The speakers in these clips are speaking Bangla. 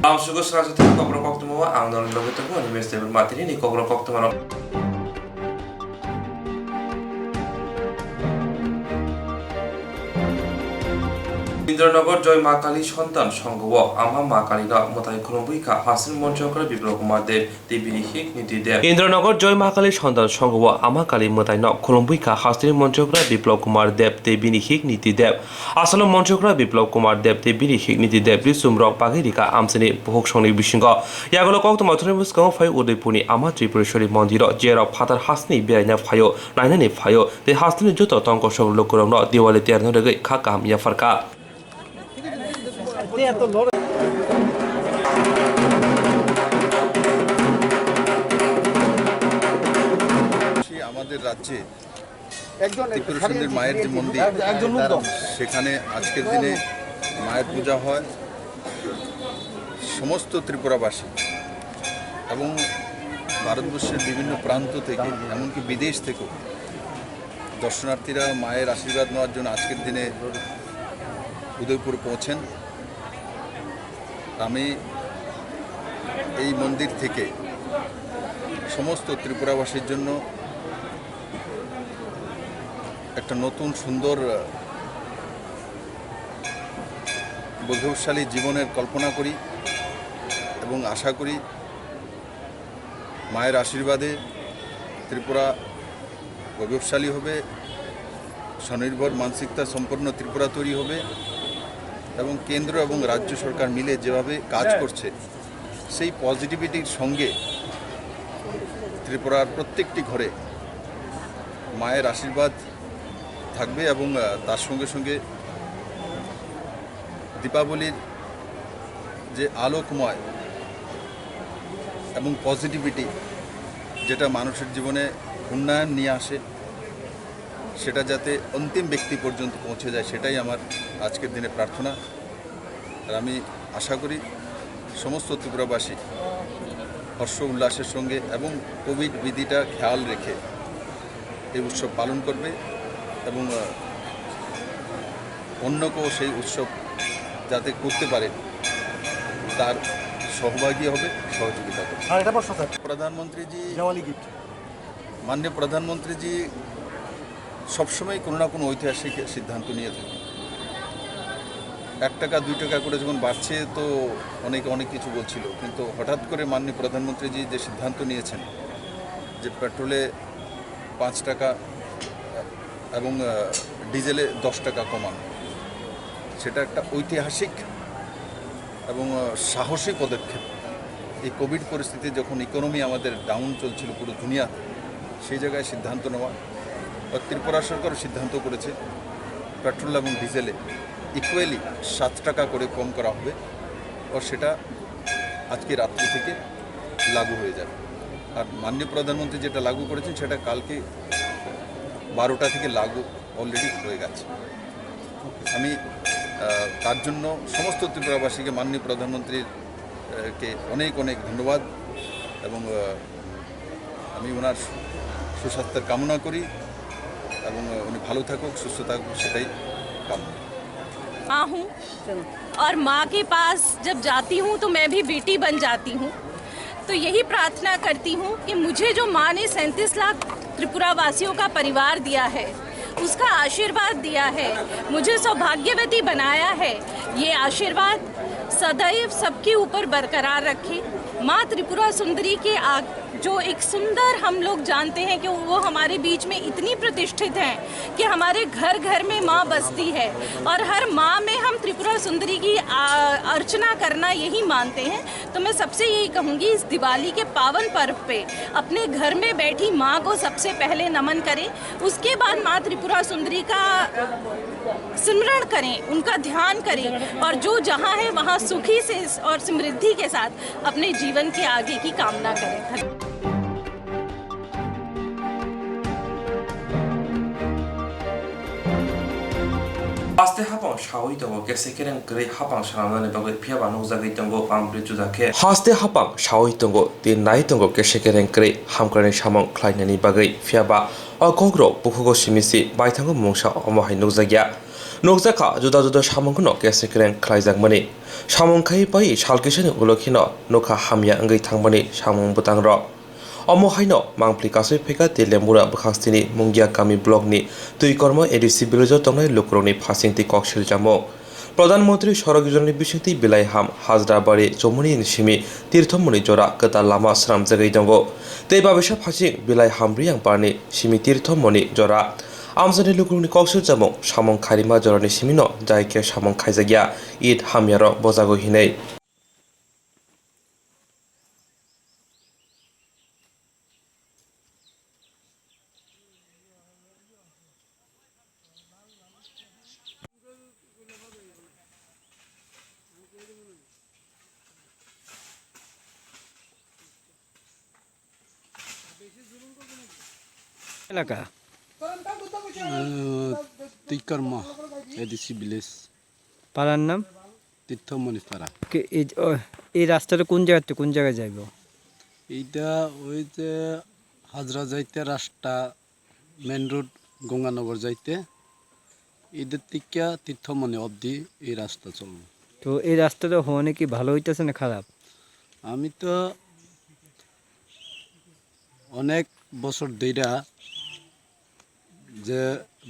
Sugo salah satu kobra waktu mau angin lalu itu pun universitas bermati ini kobra waktu mana. Indranagar জয় মা কালী সন্তান সংঘ আমা মা কালীরা মোতায় খুলবুইকা হাসিল মঞ্চ করে বিপ্লব কুমার দেব দেবীর হিক নীতি দেব ইন্দ্রনগর জয় মা কালী সন্তান সংঘ আমা কালী মোতায় ন খুলবুইকা হাসিল মঞ্চ করে বিপ্লব কুমার দেব দেবীর হিক নীতি দেব আসল মঞ্চ করে বিপ্লব কুমার দেব দেবীর হিক নীতি দেব বিসুম রক পাগিরিকা আমসিনি বহুক সংনি বিসিঙ্গ ইয়াগল কক তমাথরে মুস্কাও ফাই উদয়পুরনি আমা ত্রিপুরেশ্বরী মন্দির যেরাव ফাতার হাসনি বেরাইনা ফাयो নাইনানি ফাयो তে হাসনি যত তঙ্ক সব লোকরং দিওয়ালি তেরন রেগে খাকাম ইয়াফারকা আমাদের রাজ্যে ত্রিপুরেশ্বরীর মায়ের যে মন্দির সেখানে আজকের দিনে মায়ের পূজা হয়। সমস্ত ত্রিপুরাবাসী এবং ভারতবর্ষের বিভিন্ন প্রান্ত থেকে এমনকি বিদেশ থেকেও দর্শনার্থীরা মায়ের আশীর্বাদ নেওয়ার জন্য আজকের দিনে উদয়পুর পৌঁছেন। আমি এই মন্দির থেকে সমস্ত ত্রিপুরাবাসীর জন্য একটা নতুন সুন্দর বৈভবশালী জীবনের কল্পনা করি এবং আশা করি মায়ের আশীর্বাদে ত্রিপুরা বৈভবশালী হবে, স্বনির্ভর মানসিকতা সম্পন্ন ত্রিপুরা তৈরি হবে এবং কেন্দ্র এবং রাজ্য সরকার মিলে যেভাবে কাজ করছে সেই পজিটিভিটির সঙ্গে ত্রিপুরার প্রত্যেকটি ঘরে মায়ের আশীর্বাদ থাকবে এবং তার সঙ্গে সঙ্গে দীপাবলির যে আলোকময় এবং পজিটিভিটি যেটা মানুষের জীবনে উন্নয়ন নিয়ে আসে সেটা যাতে অন্তিম ব্যক্তি পর্যন্ত পৌঁছে যায় সেটাই আমার আজকের দিনে প্রার্থনা। আর আমি আশা করি সমস্ত ত্রিপুরাবাসী হর্ষ উল্লাসের সঙ্গে এবং কোভিড বিধিটা খেয়াল রেখে এই উৎসব পালন করবে এবং অন্যকেও সেই উৎসব যাতে করতে পারে তার সহভাগী হবে, সহযোগিতা করবে। প্রধানমন্ত্রীজি মাননীয় প্রধানমন্ত্রীজি সবসময় কোনো না কোনো ঐতিহাসিক সিদ্ধান্ত নিয়ে থাকে। 1 টাকা 2 টাকা করে যখন বাড়ছে তো অনেক কিছু বলছিল, কিন্তু হঠাৎ করে মাননীয় প্রধানমন্ত্রীজি যে সিদ্ধান্ত নিয়েছেন যে পেট্রোলে 5 টাকা এবং ডিজেলে 10 টাকা কমানো, সেটা একটা ঐতিহাসিক এবং সাহসী পদক্ষেপ। এই কোভিড পরিস্থিতি যখন ইকোনমি আমাদের ডাউন চলছিল পুরো দুনিয়াতে, সেই জায়গায় সিদ্ধান্ত নেওয়া। ত্রিপুরা সরকারও সিদ্ধান্ত করেছে পেট্রোল এবং ডিজেলে ইকুয়ালি 7 টাকা করে কম করা হবে ও সেটা আজকে রাত্রি থেকে লাগু হয়ে যাবে। আর মাননীয় প্রধানমন্ত্রী যেটা লাগু করেছেন সেটা কালকে 12টা থেকে লাগু অলরেডি হয়ে গেছে। আমি তার জন্য সমস্ত ত্রিপুরাবাসীকে মাননীয় প্রধানমন্ত্রীর কে অনেক ধন্যবাদ এবং আমি ওনার সুস্বাস্থ্যের কামনা করি এবং উনি ভালো থাকুক, সুস্থ থাকুক, সেটাই কামনা। माँ हूँ और माँ के पास जब जाती हूँ तो मैं भी बेटी बन जाती हूँ। तो यही प्रार्थना करती हूँ कि मुझे जो माँ ने 37 लाख त्रिपुरा वासियों का परिवार दिया है, उसका आशीर्वाद दिया है, मुझे सौभाग्यवती बनाया है, ये आशीर्वाद सदैव सबके ऊपर बरकरार रखे। माँ त्रिपुरा सुंदरी के जो एक सुंदर हम लोग जानते हैं कि वो हमारे बीच में इतनी प्रतिष्ठित हैं कि हमारे घर घर में माँ बसती है और हर माँ में हम त्रिपुरा सुंदरी की अर्चना करना यही मानते हैं। तो मैं सबसे यही कहूँगी इस दिवाली के पावन पर्व पे अपने घर में बैठी माँ को सबसे पहले नमन करें, उसके बाद माँ त्रिपुरा सुंदरी का सिमरण करें, उनका ध्यान करें और जो जहाँ है वहाँ सुखी से और समृद्धि के साथ अपने जीवन के आगे की कामना करें। haste hapang shawi tongo kese kereng grei hapang sanamnani bagoi phiaba nukjagui tongo mangpli judakhe haste hapang shawi tongo tin nai tongo kese kereng grei hamkrani samang khlainani bagoi phiaba okogro bukhugo simisi baithango mungsa omohai nukjagya nukjaka juda juda samangkono kese kereng khlaijak samung khai pai salkisani ulokhino nokha hamya ngai thangmani samung butangrok omohaino mangpli kasui pheka telembura bkhastini mungia kami block ni tui kormo edc village tongnai lukroni phasingti koksil jamo প্রধানমন্ত্রী সড়ক যোজনানি বিশিংতি বিলাই হাম হাজরাবাড়ি চমুনি নিসিমি তীর্থমণি জোড়া কতা লামা স্রাম জাগাই দঙ্গ তৈ বাবেশা ফাসিং বিলাই হামরিয়াং পারনি সিমি তীর্থমণি জোড়া আমজানি লুকুরনি কৌশল জামং সামং খারিমা জোড়ানি সিমিনো জায়কে সামং খাইজাগিয়া ঈদ হামিয়ার বজাগো হিনেই এলাকা তিকর্মা এডিসি ভিলেজ পাড়ার নাম তীর্থমণিপাড়া। এই রাস্তাটা কোন জায়গা থেকে কোন জায়গায় যাইব? এইটা ওই যে হাজরা যাইতে রাস্তা মেন রোড গঙ্গানগর যাইতে ঈদের থেকে তীর্থমণি অবধি এই রাস্তা চলব। তো এই রাস্তাটা হওয়া কি ভালো হইতেছে না খারাপ? আমি তো অনেক বছর ধইরা যে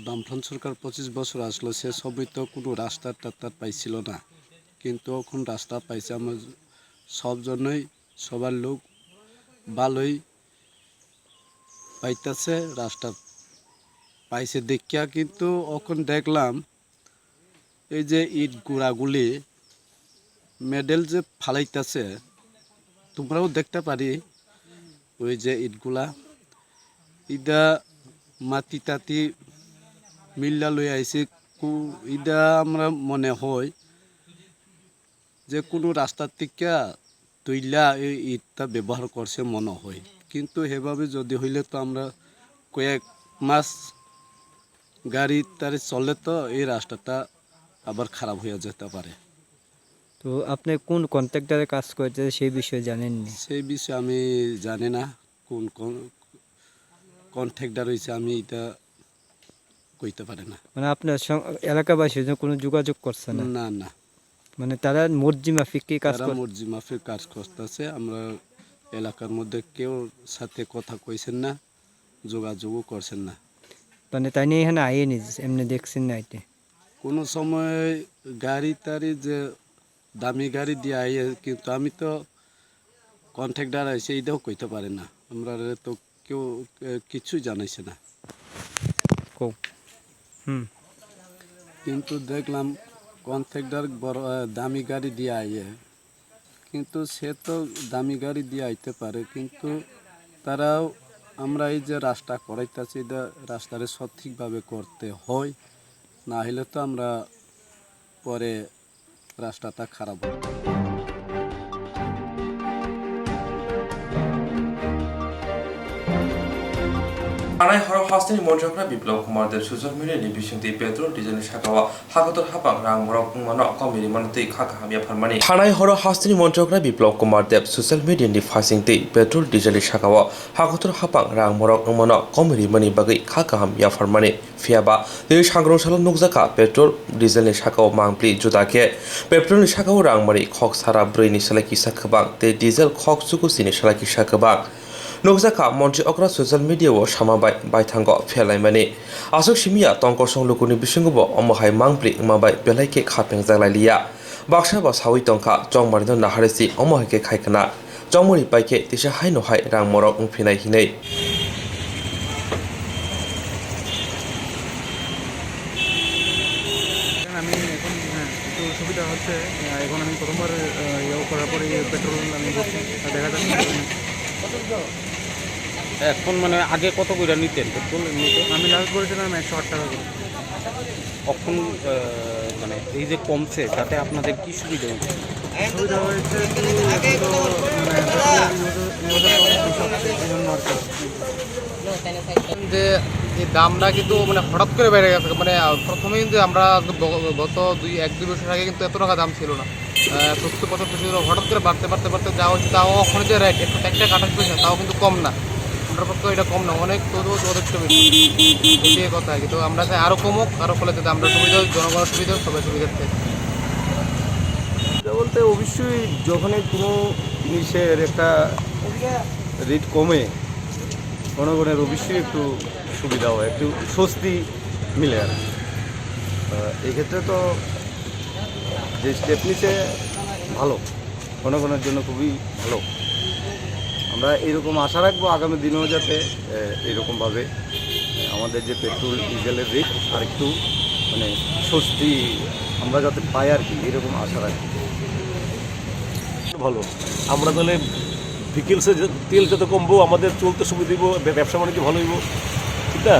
বামফ্রন্ট সরকার 25 বছর আসলো সে সবই তো কোনো রাস্তা টাস্তা পাইছিল না, কিন্তু এখন রাস্তা পাইছে। আমার সব জন্যই সবার লোক ভালোই পাইতেছে, রাস্তা পাইছে দেখিয়া। কিন্তু এখন দেখলাম এই যে ইট গুঁড়াগুলি মেডেল যে ফালাইতেছে, তোমরাও দেখতে পারি ওই যে ইটগুলা ইদা মাটি টাতি মিল্লা লই আইছে। ইদা আমরা মনে হয় যে কোনো রাস্তার থেকে তৈলা এই ইটটা ব্যবহার করছে মনে হয়, কিন্তু সেভাবে যদি হইলে তো আমরা কয়েক মাস গাড়ি তারি চলে তো এই রাস্তাটা আবার খারাপ হয়ে যেতে পারে। তো আপনি কোন কন্ট্রাক্টরে কাজ করতে সেই বিষয়ে জানেননি? সেই বিষয়ে আমি জানি না কোন কোন কন্ট্রাক্টর হয়েছে, আমি এটা কইতে পারি না। মানে আপনার এলাকাবাসী কোনো যোগাযোগ করছে না? না না, মানে তারা মর্জি মাফিক কি কাজ তারা করে? মর্জি মাফিক কাজ করতেছে। আমরা এলাকার মধ্যে কেউ সাথে কথা কইছেন না, যোগাযোগও করছেন না। মানে তাই নিয়ে এখানে আইয়ে নিজ এমনি দেখছেন না? এতে কোনো সময় গাড়ি টাড়ি যে দামি গাড়ি দিয়ে আইয়ে, কিন্তু আমি তো কন্ট্রাক্টর আইছে এইটাও কইতে পারি না। আমরা তো কেউ কিছু জানাইছে না। কিন্তু দেখলাম কন্ট্রাক্টর বড় দামি গাড়ি দিয়ে আইয়ে, কিন্তু সে তো দামি গাড়ি দিয়ে আইতে পারে, কিন্তু তারাও আমরা এই যে রাস্তা করাইতেছি এটা রাস্তাটা সঠিকভাবে করতে হয়, না হলে তো আমরা পরে রাস্তাটা খারাপ হবে। আনাই হর হাস্তিনি মন্ত্রকরা Biplab Kumar Deb social মিডিয়ানি বিশিংতি petrol diesel সাকাওয়া হাগতর হাপাং রাং মরক মানো কমিরি মানতৈ খাকা হামিয়া ফারমানি থানাই হর হাস্তিনি মন্ত্রকরা Biplab Kumar Deb social মিডিয়ানি ফাসিংতি petrol diesel সাকাওয়া হাগতর হাপাং রাং মরক মানো কমিরি মানি বাগৈ খাকা হামিয়া ফারমানি ফিয়াবা তৈ সাংগ্রসাল নুকজাকা পেট্রোল ডিজেল সাকাও মাংপ্লি जुदाके पेट्रोल साकाओ रांमारि खक सारा 4 नि सालाकि साखबां ते डिजेल खक सुकुसिनि सालाकि साखबां नगजाका मन्त्रि अक्रा सोशल मिडियाव सामाबाय बायथांग फेलायमानि आसक सिमिया तंकसं लुकुनि बिसंगबो अमहाय मांप्लि माबाय बेलायके खापें जालायलिया बाक्सा बा सावि तंका जंमारिन नाहारेसि अमहायके खायखना जंमरि पाइके तिसा हायनो हाय रां मरक उफिनाय हिनै আমি এখন একটু সুবিধা হচ্ছে। এখন আমি প্রথমবার ইয়ে করার পরে পেট্রোল আমি দেখা যাচ্ছে এখন মানে আগে কত করে নিতেন পেট্রোল এমনিতে? আমি লাস্ট করেছিলাম 108 টাকা করে। এখন মানে এই যে কমছে তাতে আপনাদের কি সুবিধা হয়েছে? সুবিধা হয়েছে যে এই দামটা কিন্তু মানে হঠাৎ করে বেড়ে গেছে, মানে প্রথমে কিন্তু আমরা গত 1-2 বছর আগে কিন্তু এত টাকা দাম ছিল না, 70-75 ছিল, হঠাৎ করে বাড়তে বাড়তে বাড়তে যা হচ্ছে, তাও ওখানে যে রেট 128 পয়সা, তাও কিন্তু কম না, আমরা পক্ষে এটা কম না, অনেক তবুও যথেষ্ট বেশি, এটাই কথা। কিন্তু আমরা চাই আরও কমুক, আরও ফলে যাতে আমরা সুবিধা হয়, জনগণের সুবিধা হয়, সবাই সুবিধার্থে। বলতে অবশ্যই যখনই কোনো জিনিসের একটা রেট কমে জনগণের অবশ্যই একটু সুবিধা হয়, একটু স্বস্তি মিলে আর কি। এক্ষেত্রে তো যে স্টেপ নিচ্ছে ভালো, জনগণের জন্য খুবই ভালো। আমরা এইরকম আশা রাখবো আগামী দিনেও যাতে এইরকমভাবে আমাদের যে পেট্রোল ডিজেলের রেট আর একটু মানে স্বস্তি আমরা যাতে পাই আর কি, এরকম আশা রাখি। ভালো, আমরা তাহলে ভিকেলসে তেল যত কমবো আমাদের চলতে সুবিধা দিব, ব্যবসা বাণিজ্য ভালো হইব, ঠিক না?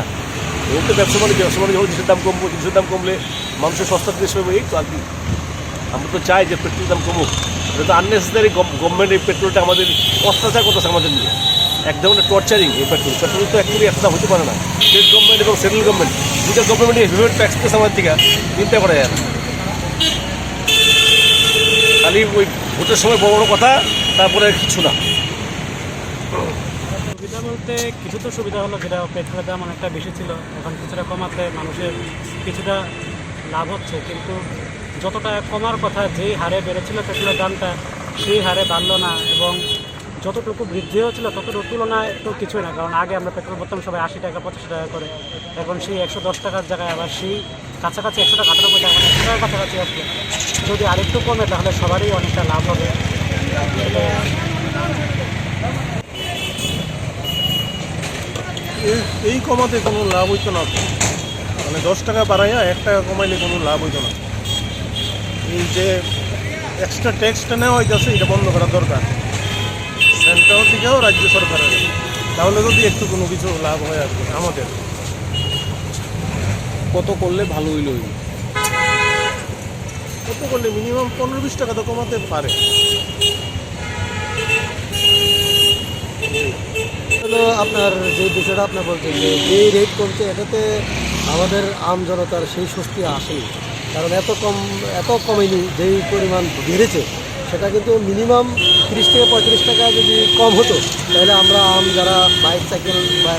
এই তো ব্যবসা বাণিজ্য হলে জিনিসের দাম কমবো, জিনিসের দাম কমলে মানুষের সস্তা জিনিস পাবো, এই তো আর কি। আমরা তো চাই যে পেট্রোলের দাম কমুক, এটা তো আননেসেসারি গভর্নমেন্ট এই পেট্রোলটা আমাদের অত্যাচার করতেছে আমাদের নিয়ে, এক ধরনের টর্চারিং। এই পেট্রোল তো অ্যাকচুয়ালি একটা হতে পারে না। স্টেট গভর্নমেন্ট এবং সেন্ট্রাল গভর্নমেন্ট দুটা গভর্নমেন্ট হেভিওয়েট ট্যাক্স দিতেছে আমাদের দিকে, চিন্তা করা যায় না। খালি ওই ভোটের সময় বড় বড় কথা, তারপরে কিছু না। সুবিধা বলতে কিছু তো সুবিধা হলো, যেটা পেট্রোলের দাম অনেকটা বেশি ছিল, এখন কিছুটা কমাতে মানুষের কিছুটা লাভ হচ্ছে, কিন্তু যতটা কমার কথা যেই হারে বেড়েছিল পেট্রোলের দামটা সেই হারে বাড়লো না, এবং যতটুকু বৃদ্ধি হচ্ছিল ততটুকু তুলনায় তো কিছুই না। কারণ আগে আমরা পেট্রোল ভরতাম সবাই 80 টাকা 85 টাকা করে, এখন সেই 110 টাকার জায়গায় আবার সেই কাছাকাছি 100 টাকা 98 টাকা, মানে 100 টাকার কাছাকাছি আসলে যদি আরেকটু কমে তাহলে সবারই অনেকটা লাভ হবে। এই কমাতে কোনো লাভ হইতো না, মানে 10 টাকা বাড়াইয়া 1 টাকা কমাইলে কোনো লাভ হইতো না। এই যে এক্সট্রা ট্যাক্সটা নেওয়া হইতেছে, এটা বন্ধ করা দরকার সেন্ট্রাল থেকেও, রাজ্য সরকারের, তাহলে যদি একটু কোনো কিছু লাভ হয় আর কি আমাদের। কত করলে ভালো হইল? কত করলে মিনিমাম 15-20 টাকা তো কমাতে পারে। হলো আপনার যে বিষয়টা আপনার বলছেন যে যেই রেট কমছে, এটাতে আমাদের আম জনতার সেই স্বস্তি আসেনি, কারণ এত কমেনি, যেই পরিমাণ বেড়েছে সেটা কিন্তু মিনিমাম 30 থেকে 35 টাকা যদি কম হতো তাহলে আমরা যারা বাইক সাইকেল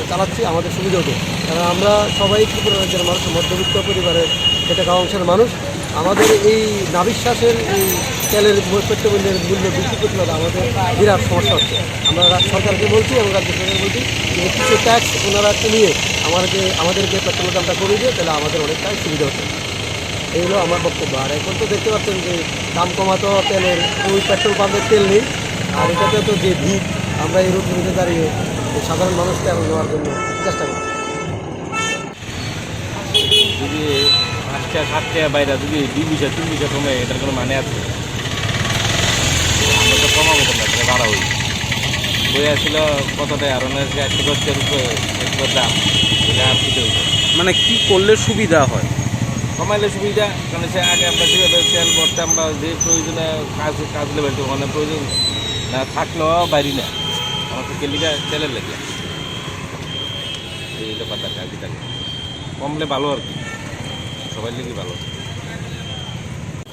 চালাচ্ছি আমাদের সুবিধা হতো, কারণ আমরা সবাই ত্রিপুরা রাজ্যের মানুষ, মধ্যবিত্ত পরিবারের খেটে খাওয়া অংশের মানুষ। আমাদের এই নাবিশ্বাসের এই তেলের পেট্রোলের মূল্য বৃদ্ধি করতে হবে, আমাদের বিরাট সমস্যা হচ্ছে। আমরা সরকারকে বলছি এবং রাজ্য সরকারকে বলছি যে কিছু ট্যাক্স ওনারা কমিয়ে আমাদেরকে পেট্রোলের দামটা কমিয়ে দিয়ে তাহলে আমাদের অনেকটাই সুবিধা হচ্ছে। এই হলো আমার বক্তব্য। আর এখন তো দেখতে পাচ্ছেন যে দাম কমাতো তেলের, ওই পেট্রোল পাম্পের তেল নেই, আর এটাতে তো যে ভিড়, আমরা এই রোড নিতে দাঁড়িয়ে সাধারণ মানুষ তেল নেওয়ার জন্য চেষ্টা করছি। যদি 5 টাকা 7 টাকা বাইরে যদি 2 পয়সা 3 পয়সা কমে, এটার কোনো মানে আছে? আমরা তো কমাবো না, তাহলে বাড়া হই বই আসছিল কতটাই, আর অনেক 110 টাকার উপরে একবার দাম, এটা আর দিতে হইতো। মানে কি করলে সুবিধা হয়? কমাইলে সুবিধা, কারণ সে আগে আমরা যেভাবে তেল ভরতাম বা যে প্রয়োজনে কাজ লেবেল মানে প্রয়োজন না থাকলেও বাইরি না, আমার তো কেলিকা তেলের লেগে এইটা কথা কাজই থাকে, কমলে ভালো আর কি, সবাই লেগে ভালো।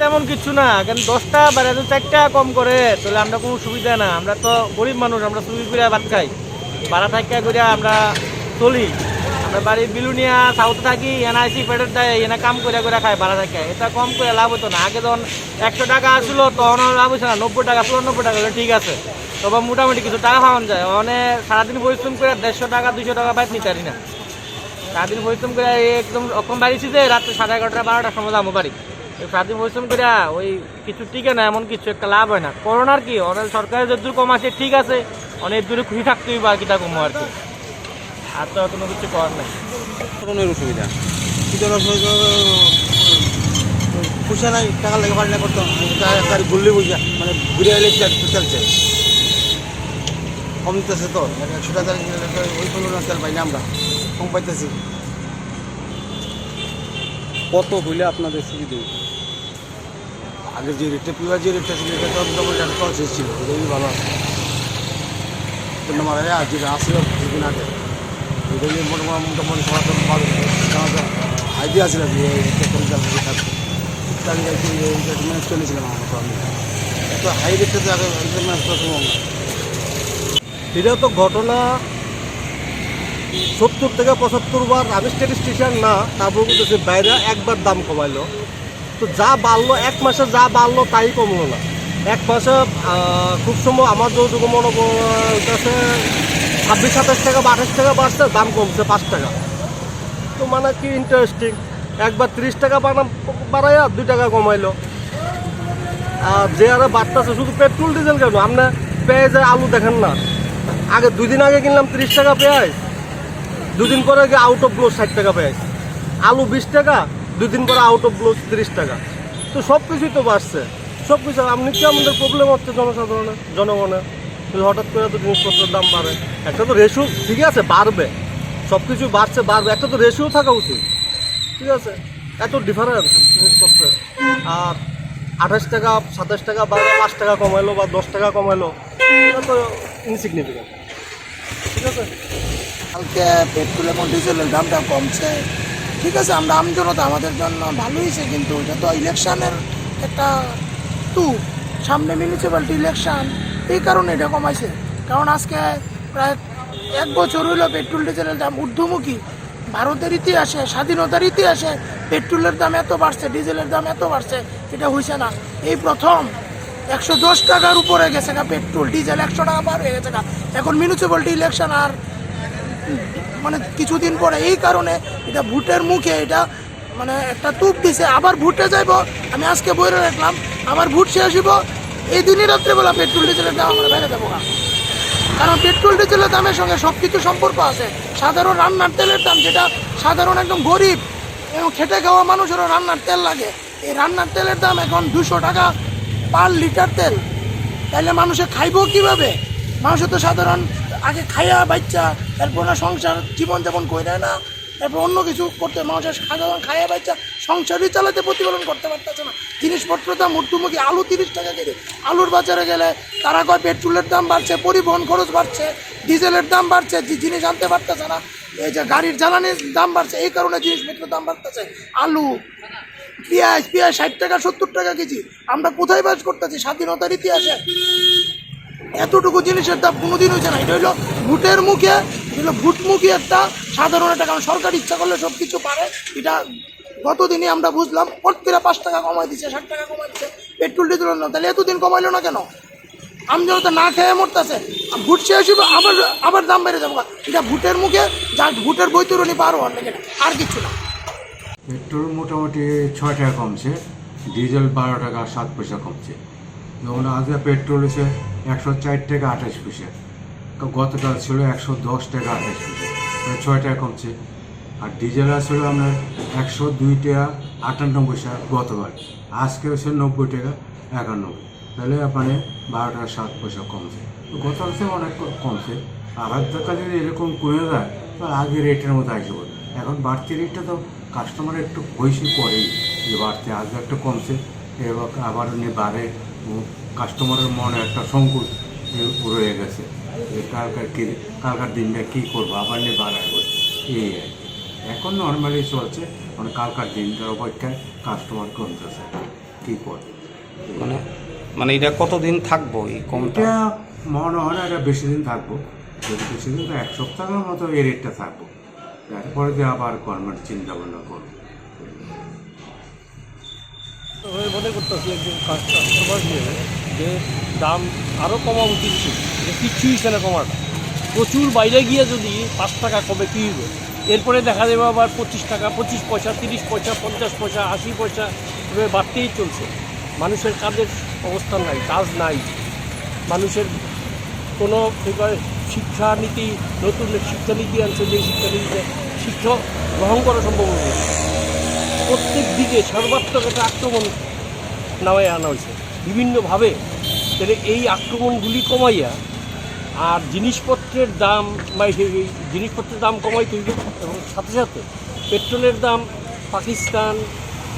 তেমন কিছু না, কারণ 10 টাকা বাড়ে 4 টাকা কম করে তাহলে আমরা কোনো সুবিধা না। আমরা তো গরিব মানুষ, আমরা চুরি করে ভাত খাই, ভাড়া থাকা করে আমরা চলি। আমরা বাড়ির বিলুনিয়া সাউথে থাকি, এনা আইসি পেটের দেয়, এনা কাম করে খাই ভাড়া থাকে, এটা কম করে লাভ হতো না। আগে যখন 100 টাকা আসলো তখন লাভ হচ্ছে না, 90 টাকা 94 টাকা হলে ঠিক আছে, তবে মোটামুটি কিছু টাকা পাওয়া যায়। মানে সারাদিন পরিশ্রম করে 150 টাকা 200 টাকা বাইক নিতে পারি না, সারাদিন পরিশ্রম করে একদম অক্ষম বাড়িছি যে রাত্রে 11:30 12টার সময় যাবো বাড়ি। সারাদিন পরিশ্রম করে ওই কিছু টিকে না, এমন কিছু একটা লাভ হয় না। করোনার কি অনেক সরকারের যে দূর কম আসে ঠিক আছে, অনেক দূরে খুশি থাকতেই বা কিটা কমো আর কি, আর তো কোনো কিছু করার নাই। ধরনের অসুবিধা পয়সা নাই, টাকা লেগে পারলে করতাম, গাড়ি ঘুরলে পয়সা মানে ঘুরে এলে চলছে, কম দিতেছে তো 100 টাকা ওই কোনো তেল পাই না, আমরা কম পাইতেছি। কত হইলে আপনাদের সুবিধা? আগে যে রেটটা পিওর যে রেটটা ছিল এটা তো ডবল টাকা প্রসেস ছিল, এটাই ভালো আছে। মারা যায় আর যেটা আসলে কিছুদিন আগে এটা নিয়ে মোটামুটি সমাধান পাবে আইডিয়া ছিল যে থাকবে আমি ম্যানেজ চলেছিলাম আমার আমি এত হাই রেটে তো আগে ম্যানেজ করা সম্ভব না। এটা তো ঘটনা 70 থেকে 75 বার, আমি স্ট্যাটিস্টিশিয়ান না, তারপর বলতেছে বাইরে একবার দাম কমাইলো, তো যা বাড়লো 1 মাসে যা বাড়লো তাই কমলো না। 1 মাসে খুব সম্ভব আমার যতটুকু মনে কাছে 26-27 টাকা বা 28 টাকা বাড়ছে, দাম কমছে 5 টাকা। তো মানে কি ইন্টারেস্টিং, একবার 30 টাকা বাড়াইয়া 2 টাকা কমাইলো। আর যে আরে বাড়তেছে শুধু পেট্রোল ডিজেল কেন, আপনি পেঁয়াজ আলু দেখেন না, আগে 2 দিন আগে কিনলাম 30 টাকা পেঁয়াজ, 2 দিন পরে গিয়ে আউট অফ ব্লোজ 60 টাকা পেঁয়াজ, আলু 20 টাকা, 2 দিন পরে আউট অফ ব্লোজ 30 টাকা। তো সব কিছুই তো বাড়ছে, সব কিছু। আপনি কি আমাদের প্রবলেম হচ্ছে জনগণের হঠাৎ করে তো জিনিসপত্রের দাম বাড়ে, একটা তো রেশিও ঠিক আছে বাড়বে, সব কিছু বাড়ছে, একটা তো রেশিও থাকা উচিত, ঠিক আছে? এত ডিফারেন্স জিনিসপত্রের, আর 28 টাকা 27 টাকা বা 5 টাকা কমাইলো বা 10 টাকা কমাইলো, এটা তো ইনসিগনিফিকেন্ট, ঠিক আছে? কালকে পেট্রোল এবং ডিজেলের দামটা কমছে, ঠিক আছে, আমরা আমজনতা আমাদের জন্য ভালো হয়েছে, কিন্তু এটা তো ইলেকশনের একটা সামনে মিউনিসিপ্যালিটি ইলেকশন, এই কারণে এটা কমাইছে। কারণ আজকে প্রায় 1 বছর হইল পেট্রোল ডিজেলের দাম ঊর্ধ্বমুখী। ভারতের ইতিহাসে, স্বাধীনতার ইতিহাসে পেট্রোলের দাম এত বাড়ছে, ডিজেলের দাম এত বাড়ছে, এটা হয়েছে না। এই প্রথম 110 টাকার উপরে গেছে না পেট্রোল, ডিজেল 100 টাকা পার হয়ে গেছে না। এখন মিউনিসিপ্যালিটি ইলেকশন আর মানে কিছুদিন পরে, এই কারণে এটা ভোটের মুখে এটা মানে একটা তুপ দিছে। আবার ভোটে যাইব, আমি আজকে বইরে রাখলাম, আবার ভোট শেষ হইব, এই দিনই রাত্রেবেলা পেট্রোল ডিজেলের দাম আমরা বেড়ে দেবো। কারণ পেট্রোল ডিজেলের দামের সঙ্গে সব কিছু সম্পর্ক আছে। সাধারণ রান্নার তেলের দাম, যেটা সাধারণ একদম গরিব এবং খেটে খাওয়া মানুষেরও রান্নার তেল লাগে, এই রান্নার তেলের দাম এখন 200 টাকা পার লিটার তেল। তাইলে মানুষে খাইব কিভাবে? মানুষের তো সাধারণ আগে খাইয়া বাচ্চা, এরপর না সংসার জীবনযাপন করে না, এরপর অন্য কিছু করতে, মানুষের সাধারণ খাইয়া বাচ্চা সংসারই চালাতে প্রতিপালন করতে পারতেছে না। জিনিসপত্রের দাম ঊর্ধ্বমুখী, আলু 30 টাকা কেজি, আলুর বাজারে গেলে তারা কয় পেট্রোলের দাম বাড়ছে, পরিবহন খরচ বাড়ছে, ডিজেলের দাম বাড়ছে, জিনিস আনতে পারতেছে না, এই যে গাড়ির জ্বালানির দাম বাড়ছে, এই কারণে জিনিসপত্রের দাম বাড়তেছে। আলু, পেঁয়াজ 60 টাকা 70 টাকা কেজি, আমরা কোথায় বাস করতেছি স্বাধীনতার ইতিহাসে? এতটুকু জিনিসের দাম কোনোদিন হয়েছে না। এটা হইলো ভোটের মুখে, এটা ভোটমুখী একটা সাধারণ একটা, কারণ সরকার ইচ্ছা করলে সব কিছু পারে। এটা গতদিনই আমরা বুঝলাম, প্রত্যেকটা 5 টাকা কমাই দিচ্ছে, 60 টাকা কমাই দিচ্ছে পেট্রোল ডিজেল না। তাহলে এতদিন কমাইলো না কেন? আমজনতা না খেয়ে মরতেছে, ভোট শেষ আবার দাম বেড়ে যাবো। এটা ভোটের মুখে যা ভোটের বৈতরণী পার হওয়ার লেগে, আর কিছু না। পেট্রোল মোটামুটি 6 টাকা কমছে, ডিজেল 12 টাকা 7 পয়সা কমছে। যেমন আজকে পেট্রোল হচ্ছে 104 টাকা 28 পয়সা, গতকাল ছিল 110 টাকা 28 পয়সা, মানে 6 টাকা কমছে। আর ডিজেল ছিল আপনার 102 টাকা 58 পয়সা গতকাল, আজকে হচ্ছে 90 টাকা 91, তাহলে মানে 12 টাকা 7 পয়সা কমছে। তো গতকাল থেকে অনেক কমছে। আবার টাকা যদি এরকম কমে যায় তো আগে রেটের মতো আসবে। এখন বাড়তি রেটটা তো কাস্টমার একটু ভয়সী করেই যে বাড়তে, আগে একটু কমছে, এবার আবার নিয়ে বাড়ে, কাস্টমারের মনে একটা সংকোচ রয়ে গেছে যে কালকার দিনটা কী করবো, আবার নিয়ে বাড়াবো, এই আর কি। এখন নর্মালি চলছে, মানে কালকার দিনটার অপেক্ষায় কাস্টমার কমতেছে, কী করবে। মানে এটা কতদিন থাকবো এই কমটা? এটা মনে হয় না এটা বেশি দিন থাকবো, যদি বেশি দিন তো 1 সপ্তাহের মতো এই রেটটা থাকবো, তারপরে যে আবার গভর্নমেন্ট চিন্তা ভাবনা করবো। মনে করতেছি একজন কাস্টমার যে দাম আরও কমা উচিত ছিল, যে কিচ্ছুই ছিল কমাটা, প্রচুর বাইরে গিয়ে যদি 5 টাকা কমে কী হবে, এরপরে দেখা যাবে আবার 25 টাকা 25 পয়সা 30 পয়সা 50 পয়সা 80 পয়সা এভাবে বাড়তেই চলছে। মানুষের কাজের অবস্থা নাই, কাজ নাই, মানুষের কোনো শিক্ষানীতি, নতুন শিক্ষানীতি আনছে, যে শিক্ষানীতিতে শিক্ষা গ্রহণ করা সম্ভব হবে, প্রত্যেক দিকে সর্বাত্মক একটা আক্রমণ নামায় আনা হয়েছে বিভিন্নভাবে। তাহলে এই আক্রমণগুলি কমাইয়া আর জিনিসপত্রের দাম জিনিসপত্রের দাম কমাইতে হইবে, এবং সাথে সাথে পেট্রোলের দাম পাকিস্তান,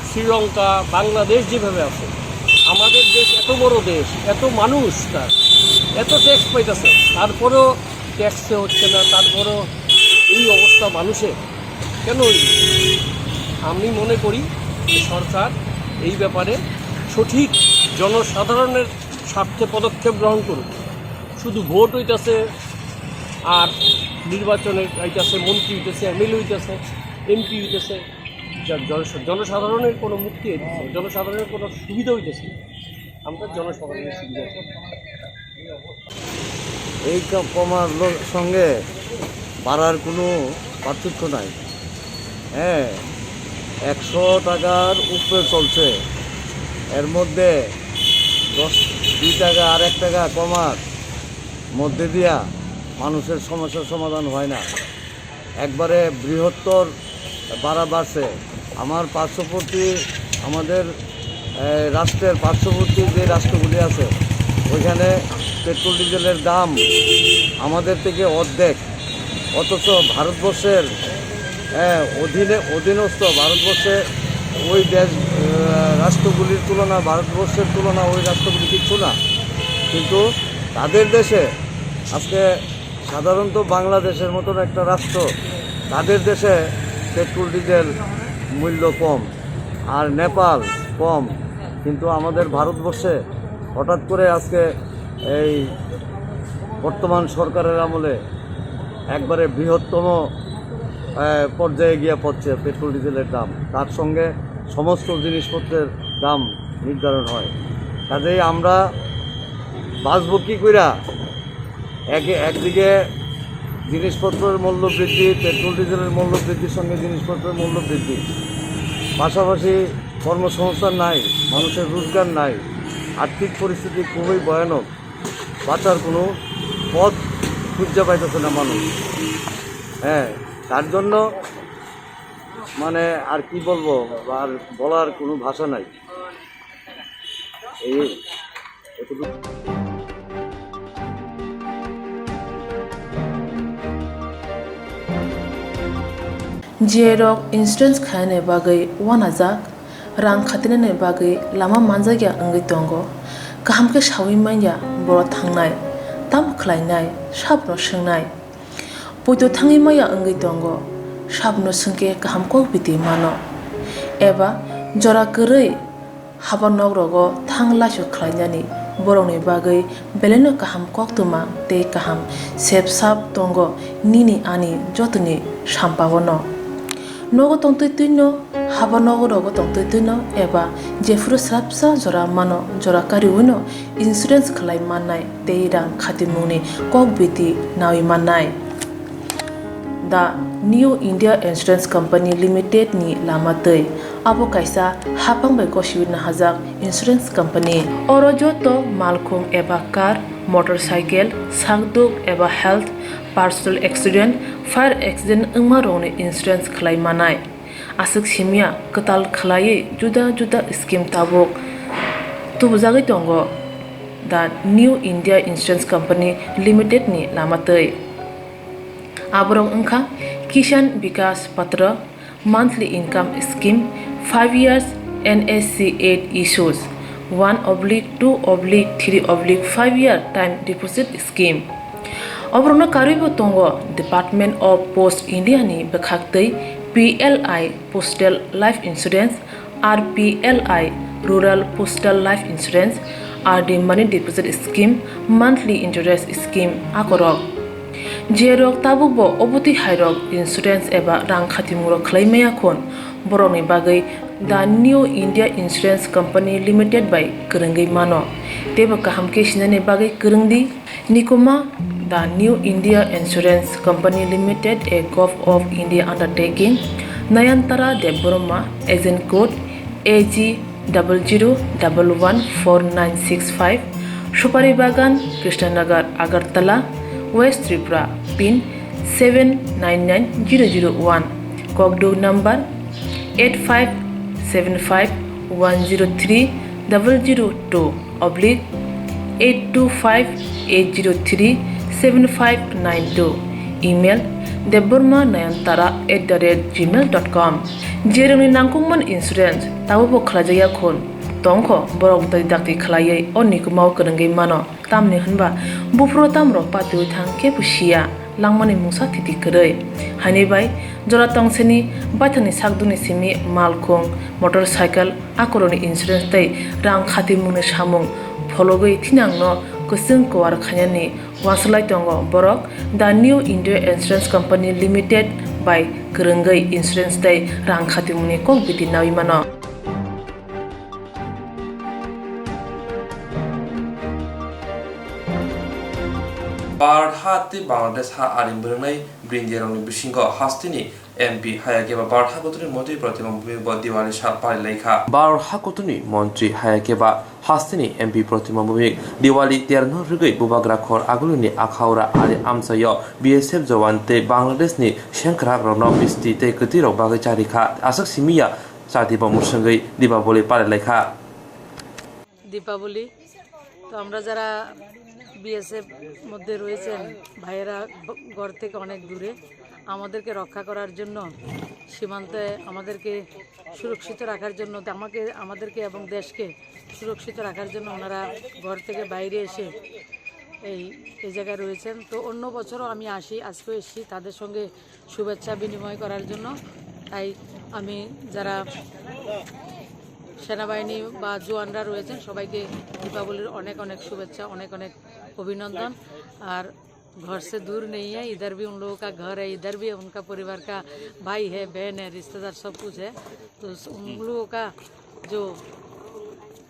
শ্রীলঙ্কা, বাংলাদেশ যেভাবে আছে, আমাদের দেশ এত বড় দেশ, এত মানুষ, তার এত ট্যাক্স পাইতেছে, তারপরেও ট্যাক্সে হচ্ছে না, তারপরেও এই অবস্থা মানুষের কেন হইল? আমি মনে করি যে সরকার এই ব্যাপারে সঠিক জনসাধারণের স্বার্থে পদক্ষেপ গ্রহণ করুক। শুধু ভোট হইতেছে আর নির্বাচনে হইতেছে, মন্ত্রী হইতেছে, এমএলএ হইতেছে, এমপি হইতেছে, জনসাধারণের কোনো মুক্তি হইতেছে, জনসাধারণের কোনো সুবিধা হইতেছে। আমরা জনসাধারণের সুবিধা এই কমার সঙ্গে বাড়ার কোনো পার্থক্য নাই। হ্যাঁ, 100 টাকার উপরে চলছে, এর মধ্যে 2 টাকা আর 1 টাকা কমার মধ্যে দিয়া মানুষের সমস্যার সমাধান হয় না। একবারে বৃহত্তর বাড়া বাড়ছে। আমার পার্শ্ববর্তী, আমাদের রাষ্ট্রের পার্শ্ববর্তী যে রাষ্ট্রগুলি আছে ওইখানে পেট্রোল ডিজেলের দাম আমাদের থেকে অর্ধেক, অথচ ভারতবর্ষের অধীনস্থ ভারতবর্ষে ওই দেশ রাষ্ট্রগুলির তুলনা, ভারতবর্ষের তুলনা ওই রাষ্ট্রগুলি কিচ্ছু না। কিন্তু তাদের দেশে আজকে সাধারণত বাংলাদেশের মতন একটা রাষ্ট্র, তাদের দেশে পেট্রোল ডিজেল মূল্য কম, আর নেপাল কম। কিন্তু আমাদের ভারতবর্ষে হঠাৎ করে আজকে এই বর্তমান সরকারের আমলে একবারে বৃহত্তম পর্যায়ে গিয়ে পড়ছে পেট্রোল ডিজেলের দাম, তার সঙ্গে সমস্ত জিনিসপত্রের দাম নির্ধারণ হয়। কাজেই আমরা বাঁচব কী কইরা? একদিকে জিনিসপত্রের মূল্য বৃদ্ধি, পেট্রোল ডিজেলের মূল্য বৃদ্ধির সঙ্গে জিনিসপত্রের মূল্য বৃদ্ধি, পাশাপাশি কর্মসংস্থান নাই, মানুষের রোজগার নাই, আর্থিক পরিস্থিতি খুবই ভয়ানক, বাঁচার কোনো পথ খুঁজে পাইতেছে না মানুষ। হ্যাঁ, তার জন্য মানে আর কি বলবো, আর বলার কোনো ভাষা নাই। এই এতটুকু। जेरक इन्सुरेन्स खाने बागै वानाजाक रां खातिने बागै लामा मानजागिया अंगै दंगो गाहामके सावै माइया बर' थांनाय ताम खलायनाय साबनो सोंनाय बयदो थाङै माइया अंगै दंगो साबनो सोंके गाहामको बिदि मानो एबा जरा गोरै हाबा नगरगो थां लासो खलायनानै बर'नि बागै बेलेनो गाहाम कक्तुमा ते गाहाम सेब साब दंगो निनि आनि जतनि साम्पावनो नगो तंतै तुइनो हाबा नगरगो तंतै तुइनो एबा जेफुरो स्राबसा जरा मानो जरा कारिउनो इन्सुरेन्स खलाय माननाय ते रां खाति मुंनि कक बिदि नावि माननाय दा new India insurance company limited नि लामातै आबो कायसा हापांबाय गसिबिनो हाजाक इन्सुरेन्स कंपनी अरो जतो मालखुं एबा कार मोटरसाइकेल सागदुक एबा health personal accident fire accident अंगमारौनि इन्सुरेन्स खलाय मानाय आसक सिमिया कताल खलायै जुदा जुदा स्कीम ताबुक तुबजागै दंगो दा new India insurance company limited नि लामातै आबरं अंखा किसान विकास पत्र monthly income scheme 5 years NSC 8 issues 1/2/3/5 year time deposit scheme Obrona karibo tongo Department of Post India ni bekhaktei PLI Postal Life Insurance RPLI Rural Postal Life Insurance RD Money Deposit Scheme Monthly Interest Scheme akorok Jerok tabubo oboti hairok insurance eba rang khatimuro claimaya khon boroni bagai the New India Insurance Company Limited by Kerengei mano teba kahamke sinane bagai kerengdi nikoma the New India Insurance Company Limited a Gov of India undertaking Nayantara Deboroma agent code AG 00114965 Supari Bagan Krishnanagar Agartala West Tripura pin 799001 Kogdo number 85751002/8258037592 email debormanayantara@gmail.com jeroni nangkungman insurance tabubo khlajaya khon tongkho borok dai dakti khlaiयै onni kumau kerengei mano tamni hanba bufro tamro patui thang ke pusia langmani musa titi koroi haini bai jora tongseni baithani sakduni simi malkhung motorcycle akoroni insurance tei rang khati mune samung phologoi thinangno kusung kwar khanyani waslai tongo borok the new India Insurance Company Limited by Kurungai Insurance tei rang khati mune kok biti nawi mano Bharat hati Bangladesh ha arim bernai brindiaroni bisingo hastini MP hayakeba Bharat hakotuni montri pratima bhumi Diwali sha pari lekha Bharat hakotuni montri hayakeba hastini MP pratima bhumi Diwali terno rugai bubagra khor aguluni akhaura ari amsayo BSF jawante Bangladesh ni shenkra rono bisti te kutiro bagai charikha asak simia sadiba musangai Dipaboli pari lekha Deepavali তো আমরা যারা বিএসএফ মধ্যে রয়েছেন ভাইয়েরা ঘর থেকে অনেক দূরে আমাদেরকে রক্ষা করার জন্য সীমান্তে আমাদেরকে সুরক্ষিত রাখার জন্য আমাদেরকে এবং দেশকে সুরক্ষিত রাখার জন্য ওনারা ঘর থেকে বাইরে এসে এই জায়গায় রয়েছেন তো অন্য বছরও আমি আসি আজকেও এসেছি তাদের সঙ্গে শুভেচ্ছা বিনিময় করার জন্য তাই আমি যারা সেনাবাহিনী বা জওয়ানরা রয়েছেন সবাইকে দীপাবলির অনেক অনেক শুভেচ্ছা অনেক অনেক अभिनंदन और घर से दूर नहीं है इधर भी उन लोगों का घर है इधर भी उनका परिवार का भाई है बहन है रिश्तेदार सब कुछ है तो उन लोगों का जो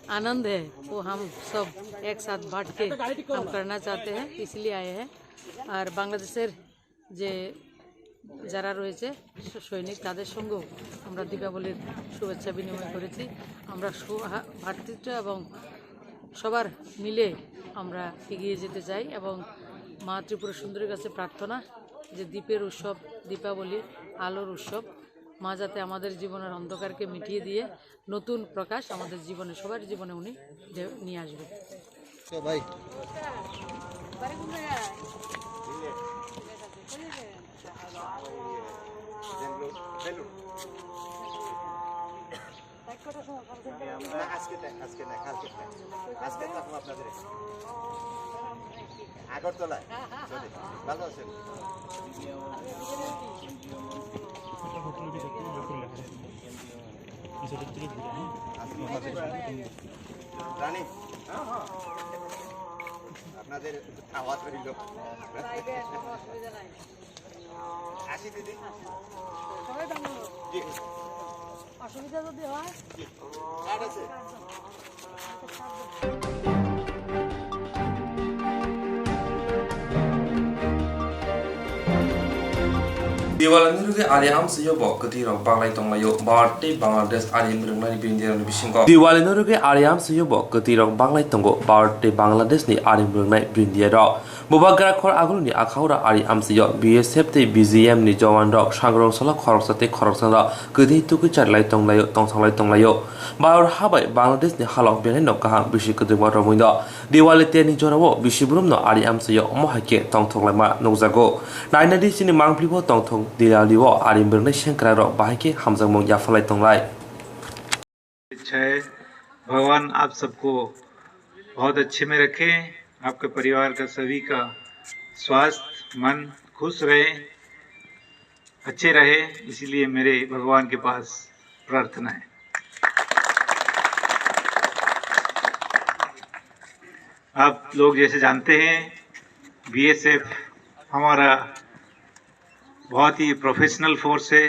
आनंद है वो हम सब एक साथ बांट के हम करना चाहते हैं इसलिए आए हैं और बांग्लादेशेर जे যারা রয়েছে সৈনিক তাদের সঙ্গেও আমরা দীপাবলির শুভেচ্ছা বিনিময় করেছি আমরা ভ্রাতৃত্ব এবং সবার মিলে আমরা এগিয়ে যেতে চাই এবং মা ত্রিপুরা সুন্দরীর কাছে প্রার্থনা যে দীপের উৎসব দীপাবলি আলোর উৎসব মা যাতে আমাদের জীবনের অন্ধকারকে মিটিয়ে দিয়ে নতুন প্রকাশ আমাদের জীবনে সবার জীবনে উনি নিয়ে আসবে ভাই আগরতলায় ভালো আছেন রানী আপনাদের খাওয়া তৈরি আসি দিদি অসুবিধা যদি হয় আছে Diwali niruge ari amsayo bo kutiro banglai tonglayo Bharti Bangladesh ari mrungnani bindiaroni bisingo Diwali niruge ari amsayo bo kutiro banglai tongo Bharti Bangladesh ni ari mrungnai bindiaro Bubagra khor aguluni akhaura ari amsayo BSF te BGM ni jawan rok sangrong sala khoroksate khoroksala kudhi tuku charlai tonglayo Bharat habai Bangladesh ni halok benai nokaham bishi kudwa romuindo Diwali te ni jorabo bishibrum no ari amsayo mohake tongthoglama nokjago nainadi sini mangplibo tongthong दिलालिवो आरिमबरने शंकरारो बाहिके हमजंग याफलाई तंगलाई भगवान आप सबको बहुत अच्छे में रखे आपके परिवार का सभी का स्वास्थ्य मन खुश रहे अच्छे रहे इसलिए मेरे भगवान के पास प्रार्थना है आप लोग जैसे जानते हैं बीएसएफ हमारा बहुत ही प्रोफेशनल फोर्स है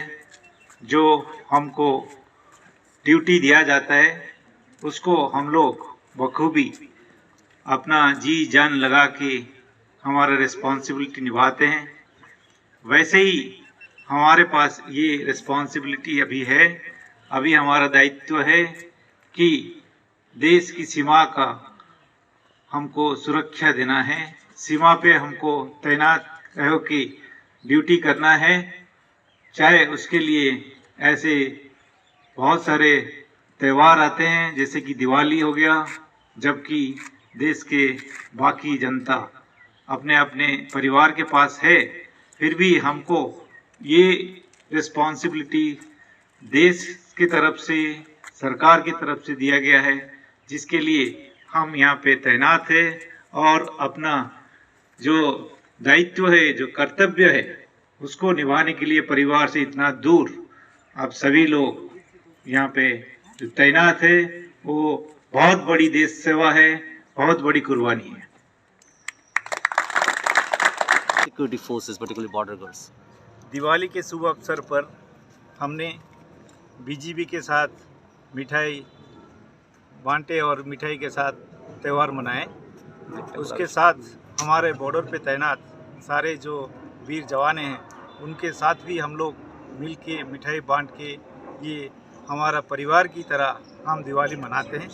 जो हमको ड्यूटी दिया जाता है उसको हम लोग बखूबी अपना जी जान लगा के हमारा रिस्पॉन्सिबिलिटी निभाते हैं वैसे ही हमारे पास ये रिस्पॉन्सिबिलिटी अभी है अभी हमारा दायित्व है कि देश की सीमा का हमको सुरक्षा देना है सीमा पे हमको तैनात रहो कि ड्यूटी करना है चाहे उसके लिए ऐसे बहुत सारे त्यौहार आते हैं जैसे कि दिवाली हो गया जबकि देश के बाकी जनता अपने अपने परिवार के पास है फिर भी हमको ये रिस्पॉन्सिबिलिटी देश की तरफ से सरकार की तरफ से दिया गया है जिसके लिए हम यहाँ पे तैनात है और अपना जो दायित्व है, जो कर्तव्य है, उसको निभाने के लिए परिवार से इतना दूर आप सभी लोग यहाँ पे जो तैनात है, वो बहुत बड़ी देश सेवा है, बहुत बड़ी कुर्बानी है। Security forces, particularly border guards. Diwali के शुभ अवसर पर हमने बीजीबी के साथ मिठाई बांटे और मिठाई के साथ त्यौहार मनाए। उसके साथ हमारे बॉर्डर पे तैनात सारे जो वीर जवान हैं, उनके साथ भी हम लोग मिल के मिठाई बांट के ये हमारा परिवार की तरह हम दिवाली मनाते हैं।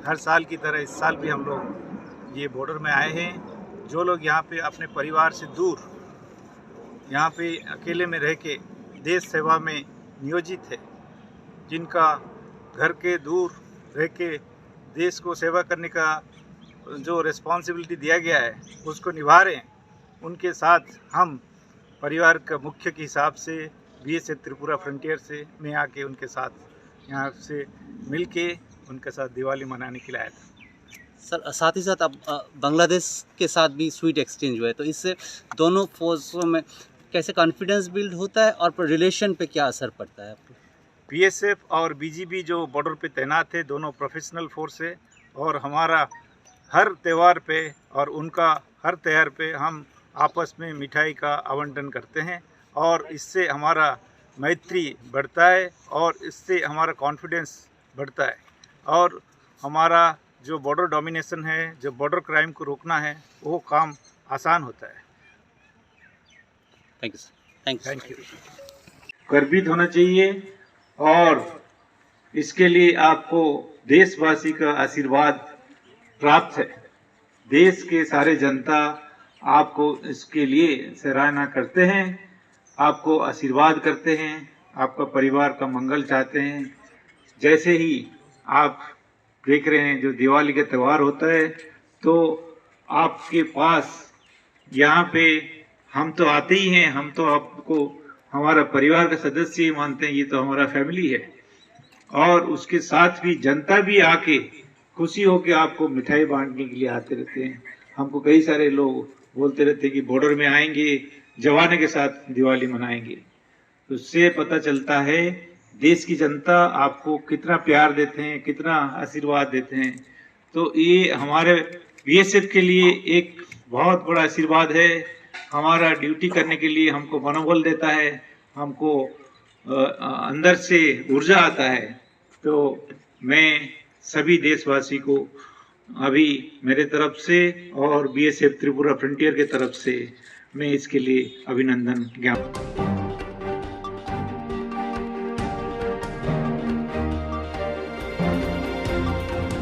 हर साल की तरह इस साल भी हम लोग ये बॉर्डर में आए हैं। जो लोग यहाँ पे अपने परिवार से दूर यहाँ पे अकेले में रह के देश सेवा में नियोजित है, जिनका घर के दूर रह के देश को सेवा करने का जो रिस्पॉन्सिबिलिटी दिया गया है उसको निभा रहे हैं, उनके साथ हम परिवार का मुख्य के हिसाब से बीएसएफ त्रिपुरा फ्रंटियर से मैं आके उनके साथ यहाँ से मिल के उनके साथ दिवाली मनाने के लिए आया था। सर, साथ ही साथ अब बांग्लादेश के साथ भी स्वीट एक्सचेंज हुआ है, तो इससे दोनों फोर्सों में कैसे कॉन्फिडेंस बिल्ड होता है और रिलेशन पे क्या असर पड़ता है आपको? बीएसएफ और बीजीबी जो बॉर्डर पे तैनात है, दोनों प्रोफेशनल फोर्स है, और हमारा हर त्यौहार पे और उनका हर त्यौहार पे हम आपस में मिठाई का आवंटन करते हैं, और इससे हमारा मैत्री बढ़ता है और इससे हमारा कॉन्फिडेंस बढ़ता है, और हमारा जो बॉर्डर डोमिनेशन है, जो बॉर्डर क्राइम को रोकना है, वो काम आसान होता है। Thank you sir. Thank you. गर्वित होना चाहिए, और इसके लिए आपको देशवासी का आशीर्वाद प्राप्त है। देश के सारे जनता आपको इसके लिए सराहना करते हैं, आपको आशीर्वाद करते हैं, आपका परिवार का मंगल चाहते हैं। जैसे ही आप देख रहे हैं जो दिवाली का त्यौहार होता है, तो आपके पास यहाँ पे हम तो आते ही हैं, हम तो आपको हमारा परिवार का सदस्य ही मानते हैं, ये तो हमारा फैमिली है, और उसके साथ भी जनता भी आके खुशी होकर आपको मिठाई बांटने के लिए आते रहते हैं। हमको कई सारे लोग बोलते रहते हैं कि बॉर्डर में आएंगे, जवानों के साथ दिवाली मनाएंगे। तो उससे पता चलता है देश की जनता आपको कितना प्यार देते हैं, कितना आशीर्वाद देते हैं। तो ये हमारे बीएसएफ के लिए एक बहुत बड़ा आशीर्वाद है। हमारा ड्यूटी करने के लिए हमको मनोबल देता है, हमको अंदर से ऊर्जा आता है। तो मैं सभी देशवासी को अभी मेरे तरफ से और बीएसएफ त्रिपुरा फ्रंटियर के तरफ से मैं इसके लिए अभिनंदन ज्ञापन।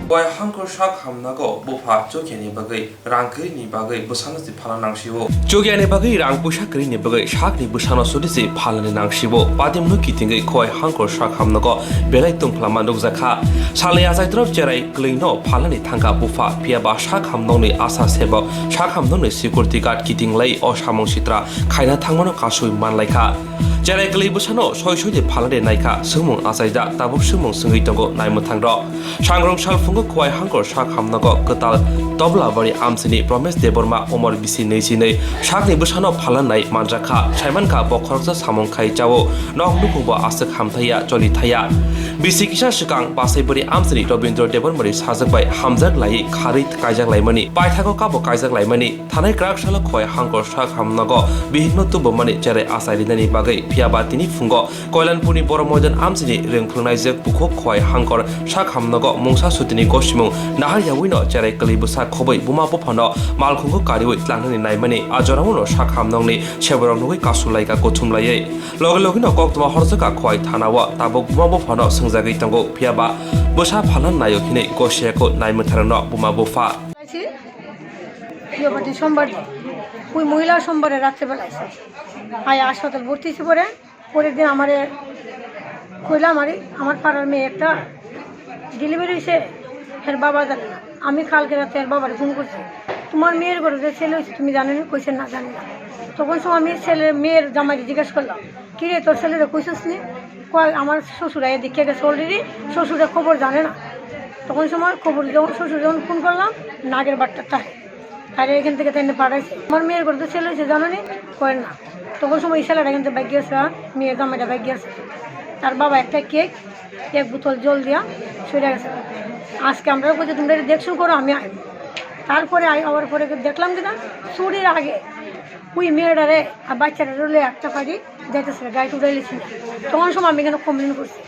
Boy Hanko Shak Hamnago, Bopa, Jokiani Bagay, Rankini Bagay, Busanas the Palanangshivo. Jogiani Bagay, Rank Bushakri Bagay, Shakni Bushano Sudisi, Palanangshivo, Padim Nukiting, Koi Hanko Shak Hamnago, Beletung Plamando Zaka, Sali as I drove Jerai, Glino, Palani Tanga Bufa, Piaba Shak Hamnoni Asa Sebo, Shak Hamnoni Security Guard Kitting Lay or Shamon Shitra, Kaina Tangono Kasu Manlaika. Jerai Glibusano, Shoy Palade Naika, Sumung Asaida, Tabu Sumung Sungitongo, Naimutangro, Shangrong Shalfungo. Koi Hanko Shak Hamnago Katal Dobla Bari Amsini Promise Deborma Omar Bisi Nesine Shakni Bushano Palanai Manjaka Shaimanka Bokorza Samon Kai Jawo Nok Nukuba Asak Hamtaya Jolitaya Bisikisha Shikang Basebari Amsini Robindro Debormaris Hazak by Hamzak Lai Karit Kajak Laimani Baitako Kabo Kajak Laimani Tanai Krak Shala Koi Hanko Shak Hamnago Bihino Tubomani Jere Asaidani Bagay Piabatini Fungo Koilan Puni Boromodan Amsini Ringpunizak Buko Koi Hankor Shak Hamnago Mungsa Sutini Goshimo, Nahaya Wino, Jere Kalibusa Kobe, Buma Popano, Malkungo Kari with Langan Naimani, Ajoramuno, Shakam Noni, Chevron Kasulaika Kotumlaye, Logino Gokma Horsaka, Koi Tanawa, Tabo Bumapano, Sunzagitango, Piaba, Busha Palan Nayokine, Gosheko, Naimatarano, Buma Bufa. সোমবার ওই মহিলা সোমবারে রাত্রেবেলায় আয় হাসপাতাল ভর্তি ছিল পরে পরের দিন আমারে কইলাম আমার পাড়ার মেয়ে একটা ডেলিভারি হয়েছে এর বাবা জানে না আমি কালকে রাতে এর বাবার ফোন করছি তোমার মেয়ের ঘরে যে ছেলে হয়েছে তুমি জানো না কইছেন না জানি না তখন সময় আমি মেয়ের জামাইকে জিজ্ঞাসা করলাম কি রে তোর ছেলেরে কইছিস নি কয় আমার শ্বশুরা এদিকে গেছে অলরেডি শ্বশুরে খবর জানে না তখন সময় খবর যখন শ্বশুর যখন ফোন করলাম নাগের বাট্টা থাকে আর এখান থেকে তাই পাঠাইছে আমার মেয়ের ঘরে তো ছেলে হয়েছে জানো নি করেন না তখন সময় এই ছেলেটা কিন্তু ব্যাগ গিয়েছে মেয়ের জামাইটা ব্যাগ গিয়েছে তার বাবা একটা কেক এক বোতল জল দিয়া সরে গেছে আজকে আমরা বলছি তোমরা এটা দেখছো করো আমি আই তারপরে আবার পরে দেখলাম কিনা চুরির আগে ওই মেয়েটারে আর বাচ্চাটা রলে একটা পাড়ি যাইতেছিল গাড়ি উঠে লিখছি না তখন সময় আমি এখানে কমপ্লেন করছি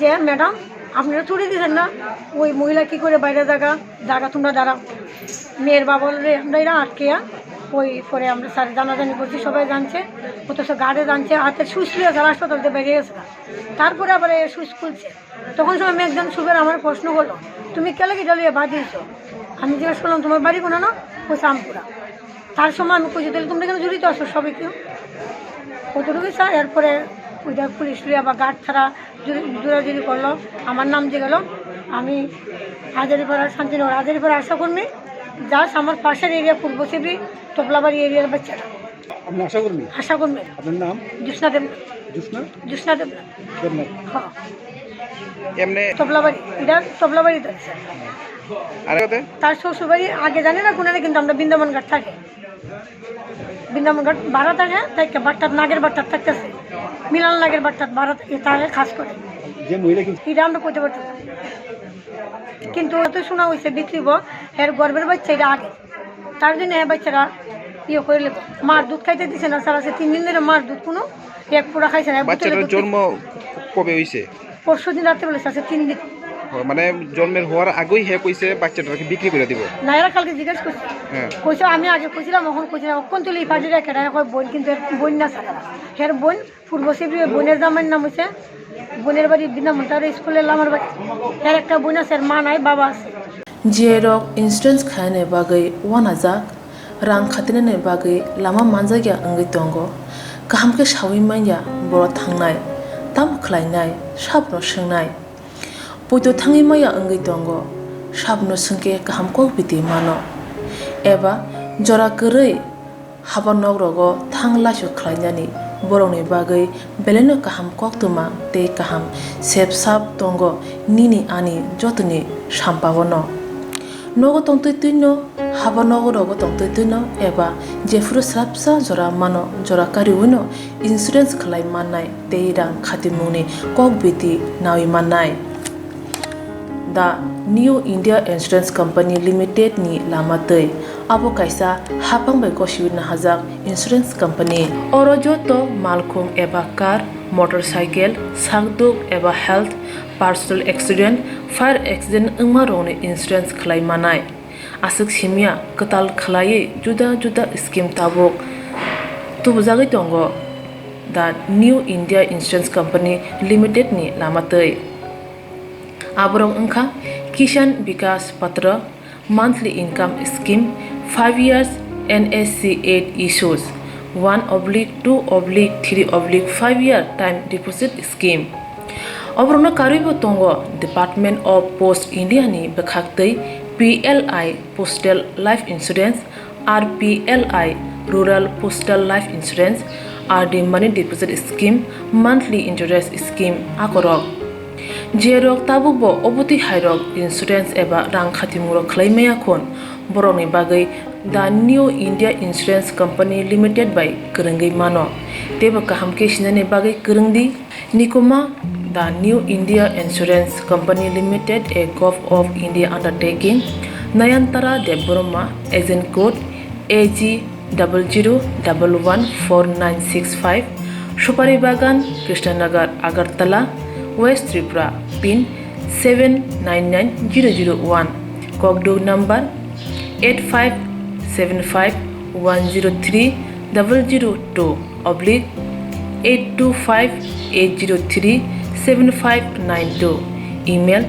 যে ম্যাডাম আপনারা চুরি দিয়েছেন না ওই মহিলা কী করে বাইরে জায়গা তোমরা দাঁড়াও মেয়ের বাবা বললে আমরা এরা আটকে ওই পরে আমরা স্যার জানাজানি করছি সবাই জানছে অথচ গাড়ি জানছে হাতের সুইচ লিয়ে স্যার হাসপাতাল দিয়ে বেরিয়ে গেছে তারপরে আবার সুইচ খুলছে তখন সময় আমি একজন সুবের আমার প্রশ্ন করলো তুমি কেলে কি জ্বালিয়ে বাঁধিয়েছো আমি জিজ্ঞেস করলাম তোমার বাড়ি কোনো না ওই শামপুরা তার সময় আমি কইছি তাহলে তোমরা কেন জড়িত আসো সবাই কেউ কতটুকু স্যার এরপরে ওইটা পুলিশ লিয়ে বা গার্ড ছাড়া জোরাজুরি করলো আমার নাম যে গেল আমি হাজারিপাড়ার শান্তিনগর হাজারিপাড়া আশাকর্মী জাস্ট আমার পাশের এরিয়া পূর্ব শিবি তোপলাবাড়ি এরিয়ার বাচ্চারা আপনি আশাকর্মী আশাকর্মী আপনার নাম জ্যোৎস্না দেব জ্যোৎস্না দেব হ্যাঁ এমনি তোপলাবাড়ি এটা তোপলাবাড়ি স্যার আর তার শ্বশুরবাড়ি আগে জানি না কোনারে কিন্তু আমরা বৃন্দাবন ঘাট থাকি বৃন্দাবন ঘাট ভাড়া থাকে তাই বাট্টার নাগের বাট্টার থাকতেছে মিলান নাগের বাট্টার ভাড়া থাকে খাস করে যে মহিলা এটা আমরা করতে পারতাম কিন্তু অত শোনা হয়েছে বিক্রিব এর গর্বের বাচ্চা এটা আগে তার জন্য হ্যাঁ বাচ্চারা ইয়ে করে নেব মার দুধ খাইতে দিছে না স্যার আছে 3 দিন ধরে মার দুধ কোনো এক পুরা খাইছে না বাচ্চাটার জন্ম কবে হইছে পরশু দিন রাতে বলেছে আছে 3 দিন মানে জন্মের হওয়ার আগেই হে কইছে বাচ্চাটাকে বিক্রি করে দিব না এরা কালকে জিজ্ঞেস করছে কইছে আমি আগে কইছিলাম এখন কইছিলাম কোন তুলি পার্টি রেখে কয় বোন কিন্তু বোন না স্যার হের বোন পূর্ব শিবি বোনের জামাইয়ের নাম হয়েছে বোনের বাড়ি বৃন্দাবন তার স্কুলের আমার বাড়ি এর একটা বোন আছে মা নাই বাবা আছে जिरक इन्सुरेन्स खाने बागै वानाजाक रां खातिने बागै लामा मानजागिया अंगै दंगो गाहामके सावै माइया बर' थांनाय ताम खलायनाय साबनो सोंनाय बयदो थाङै माइया अंगै दंगो साबनो सोंके गाहामको बिदि मानो एबा जरा गोरै हाबा नगरगो थां लासु खलायनानै बर'नि बागै बेलेनो गाहाम कक्तुमा ते गाहाम सेब साब दंगो निनि आनि जतनि साम्पावनो नगो तंतैनो हाबा नगरगो तंतैनो एबा जेफुर स्राबसा जरा मानो जरा कारिउनो इन्सुरेन्स खलाय माननाय ते रां खातिमुनि कक बिदि नावि माननाय दा new India insurance company limited नि लामातै आबो कायसा हापांबाय गसिउना हाजाक इन्सुरेन्स कंपनी अरजतो मालखुं एबा कार मोटरसाइकेल सागदुक एबा health personal accident fire accident अंगमारोने इन्सुरेन्स खलाय मानाय आसक सिमिया कताल खलायै जुदा जुदा स्कीम ताबक तुबजागै दंगो दा new India insurance company limited नि लामातै आबरं अंखा किसान विकास पत्र monthly income scheme 5 years NSC 8 issues 1/2/3/5 year time deposit scheme अब्रनो कारिबो तंगो डिपार्टमेंट ऑफ पोस्ट इंडिया नि बखाक्तै PLI postal life insurance RPLI rural postal life insurance RD money deposit scheme monthly interest scheme akorok जेरक ताबुबो अबति हाइरक इन्सुरेन्स एबा रां खातिमुरो खलायमाया खन बर'नि बागै दा new India insurance company limited बाय गोरोंगै मानो तेबो गाहामके सिनानि बागै गोरोंदि निकुमा दा new India insurance company limited a gov of India undertaking Nayantara Debbarma agent code AG00114965 Supari बागान Krishnanagar Agartala West Tripura pin 799001 Kogdo number 8575102825-825-803-7592 email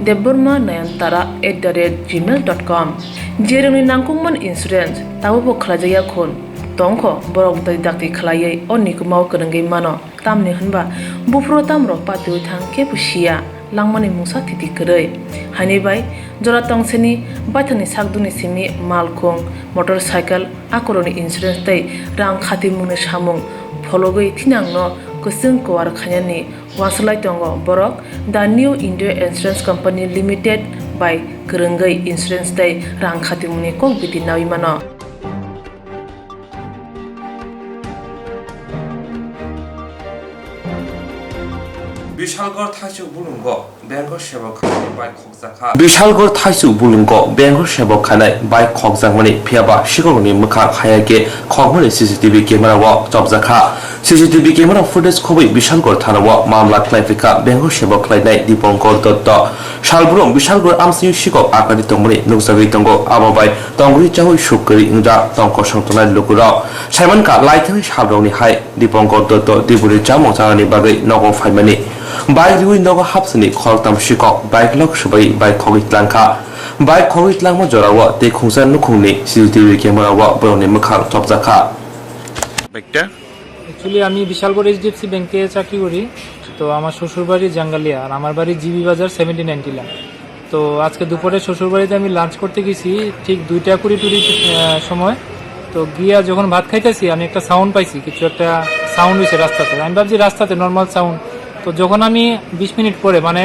debormanayantara@gmail.com jeroni nangkungman insurance tawo khlajaya khon tongkho borok dai dakti khlaiयै onikumaw korangai mano tamni hanba bufro tamro patu thangke pusia langmani musa titi koroi hani bai jora tongseni bathani sakduni simi malkhong motorcycle akoroni insurance tai rang khati mune samung fologoi thinangno kusung kwar khanyani waslai tongo borok the new india insurance company limited bai kerengai insurance dai rang khatimuni kok biti nawi mano Bishalgarh থাইসু বুলুঙ্গ Bengal সেবক খানায় বাইক খকজাখা বিশালগড় থাইসু বুলুঙ্গ বেঙ্গল সেবক খানায় বাইক খকজাকমানি ফিয়াবা শিকরনি মুখা খায়াকে খকমানি সিসিটিভি ক্যামেরা ওয়া জবজাখা সিসিটিভি ক্যামেরা ফুটেজ খবই বিশালগড় থানা ওয়া মামলা ক্লাইফিকা বেঙ্গল সেবক খাইনাই দীপঙ্কর দত্ত শালবুরং বিশালগড় আমসিউ শিকক আকারি তংমনি নুকজাগি তঙ্গ আবাবাই তংগুরি চাহুই সুকরি ইংরা তংক সংতনাই লুকুরা সাইমনকা লাইথানি শালবুরংনি হাই দীপঙ্কর দত্ত দিবুরি জামং জানানি বাগৈ নগর ফাইমানি বাইক রিউই নগ হাফসনি খরতাম শিকক বাইক লক সবাই বাইক খগিতলাংখা বাইক খগিতলাংম জরাওয়া তে খুংসান নুখুংনি সিসিটিভি ক্যামেরা ওয়া বরনি মুখাং তবজাখা বাইকটা অ্যাকচুয়ালি আমি বিশালগড় এইচডিএফসি ব্যাংকে চাকরি করি তো আমার শ্বশুরবাড়ি জাঙ্গালিয়া আর আমার বাড়ি জিবি বাজার 7090 লাইন তো আজকে দুপুরে শ্বশুরবাড়িতে আমি লাঞ্চ করতে গেছি ঠিক 2:20 সময় তো গিয়া যখন ভাত খাইতেছি আমি একটা সাউন্ড পাইছি কিছু একটা সাউন্ড হয়েছে রাস্তাতে আমি ভাবছি রাস্তাতে নর্মাল সাউন্ড তো যখন আমি 20 মিনিট পরে মানে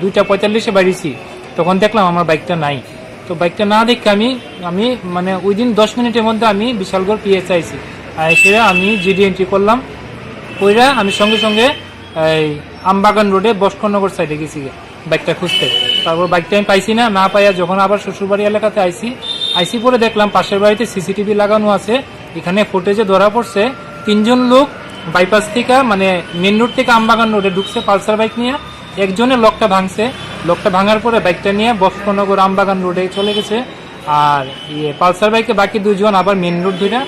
2:45 বাইরেছি তখন দেখলাম আমার বাইকটা নাই তো বাইকটা না দেখে আমি মানে ওই দিন 10 মিনিটের মধ্যে আমি বিশালগড় পিএস আইছি এসে আমি জিডি এন্ট্রি করলাম কইরা আমি সঙ্গে সঙ্গে এই আমবাগান রোডে বস্করনগর সাইডে গেছি বাইকটা খুঁজতে তারপর বাইকটা আমি পাইছি না পাইয়া যখন আবার শ্বশুরবাড়ি এলাকাতে আইসি পরে দেখলাম পাশের বাড়িতে সিসিটিভি লাগানো আছে এখানে ফুটেজে ধরা পড়ছে 3 জন লোক বাইপাস থেকে মানে মেন রোড থেকে আমবাগান রোডে ঢুকছে পালসার বাইক নিয়ে একজনের লকটা ভাঙছে লকটা ভাঙার পরে বাইকটা নিয়ে বস্করনগর আমবাগান রোডে চলে গেছে আর পালসার বাইকে বাকি 2 জন আবার মেন রোড ধরে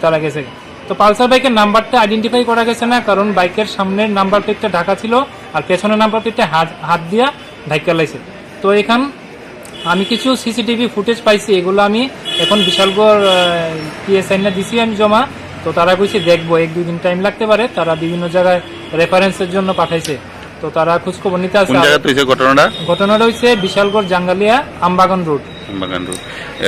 তারা গেছে তো পালসার বাইকের নাম্বারটা আইডেন্টিফাই করা গেছে না কারণ বাইকের সামনের নাম্বার প্লেটটা ঢাকা ছিল আর পেছনের নাম্বার প্লেটটা হাত দিয়া ঢাকা লাইছে তো এখান আমি কিছু সিসিটিভি ফুটেজ পাইছি এগুলো আমি এখন বিশালগড় পিএসআই না দিছি আমি জমা তো তারা কইছে দেখবো 1-2 দিন টাইম লাগতে পারে তারা বিভিন্ন জায়গায় রেফারেন্সের জন্য পাঠাইছে তো তারা খোঁজখবর নিতে আসছে ঘটনাটা হইছে বিশালগড় জাঙ্গালিয়া আমবাগান রোড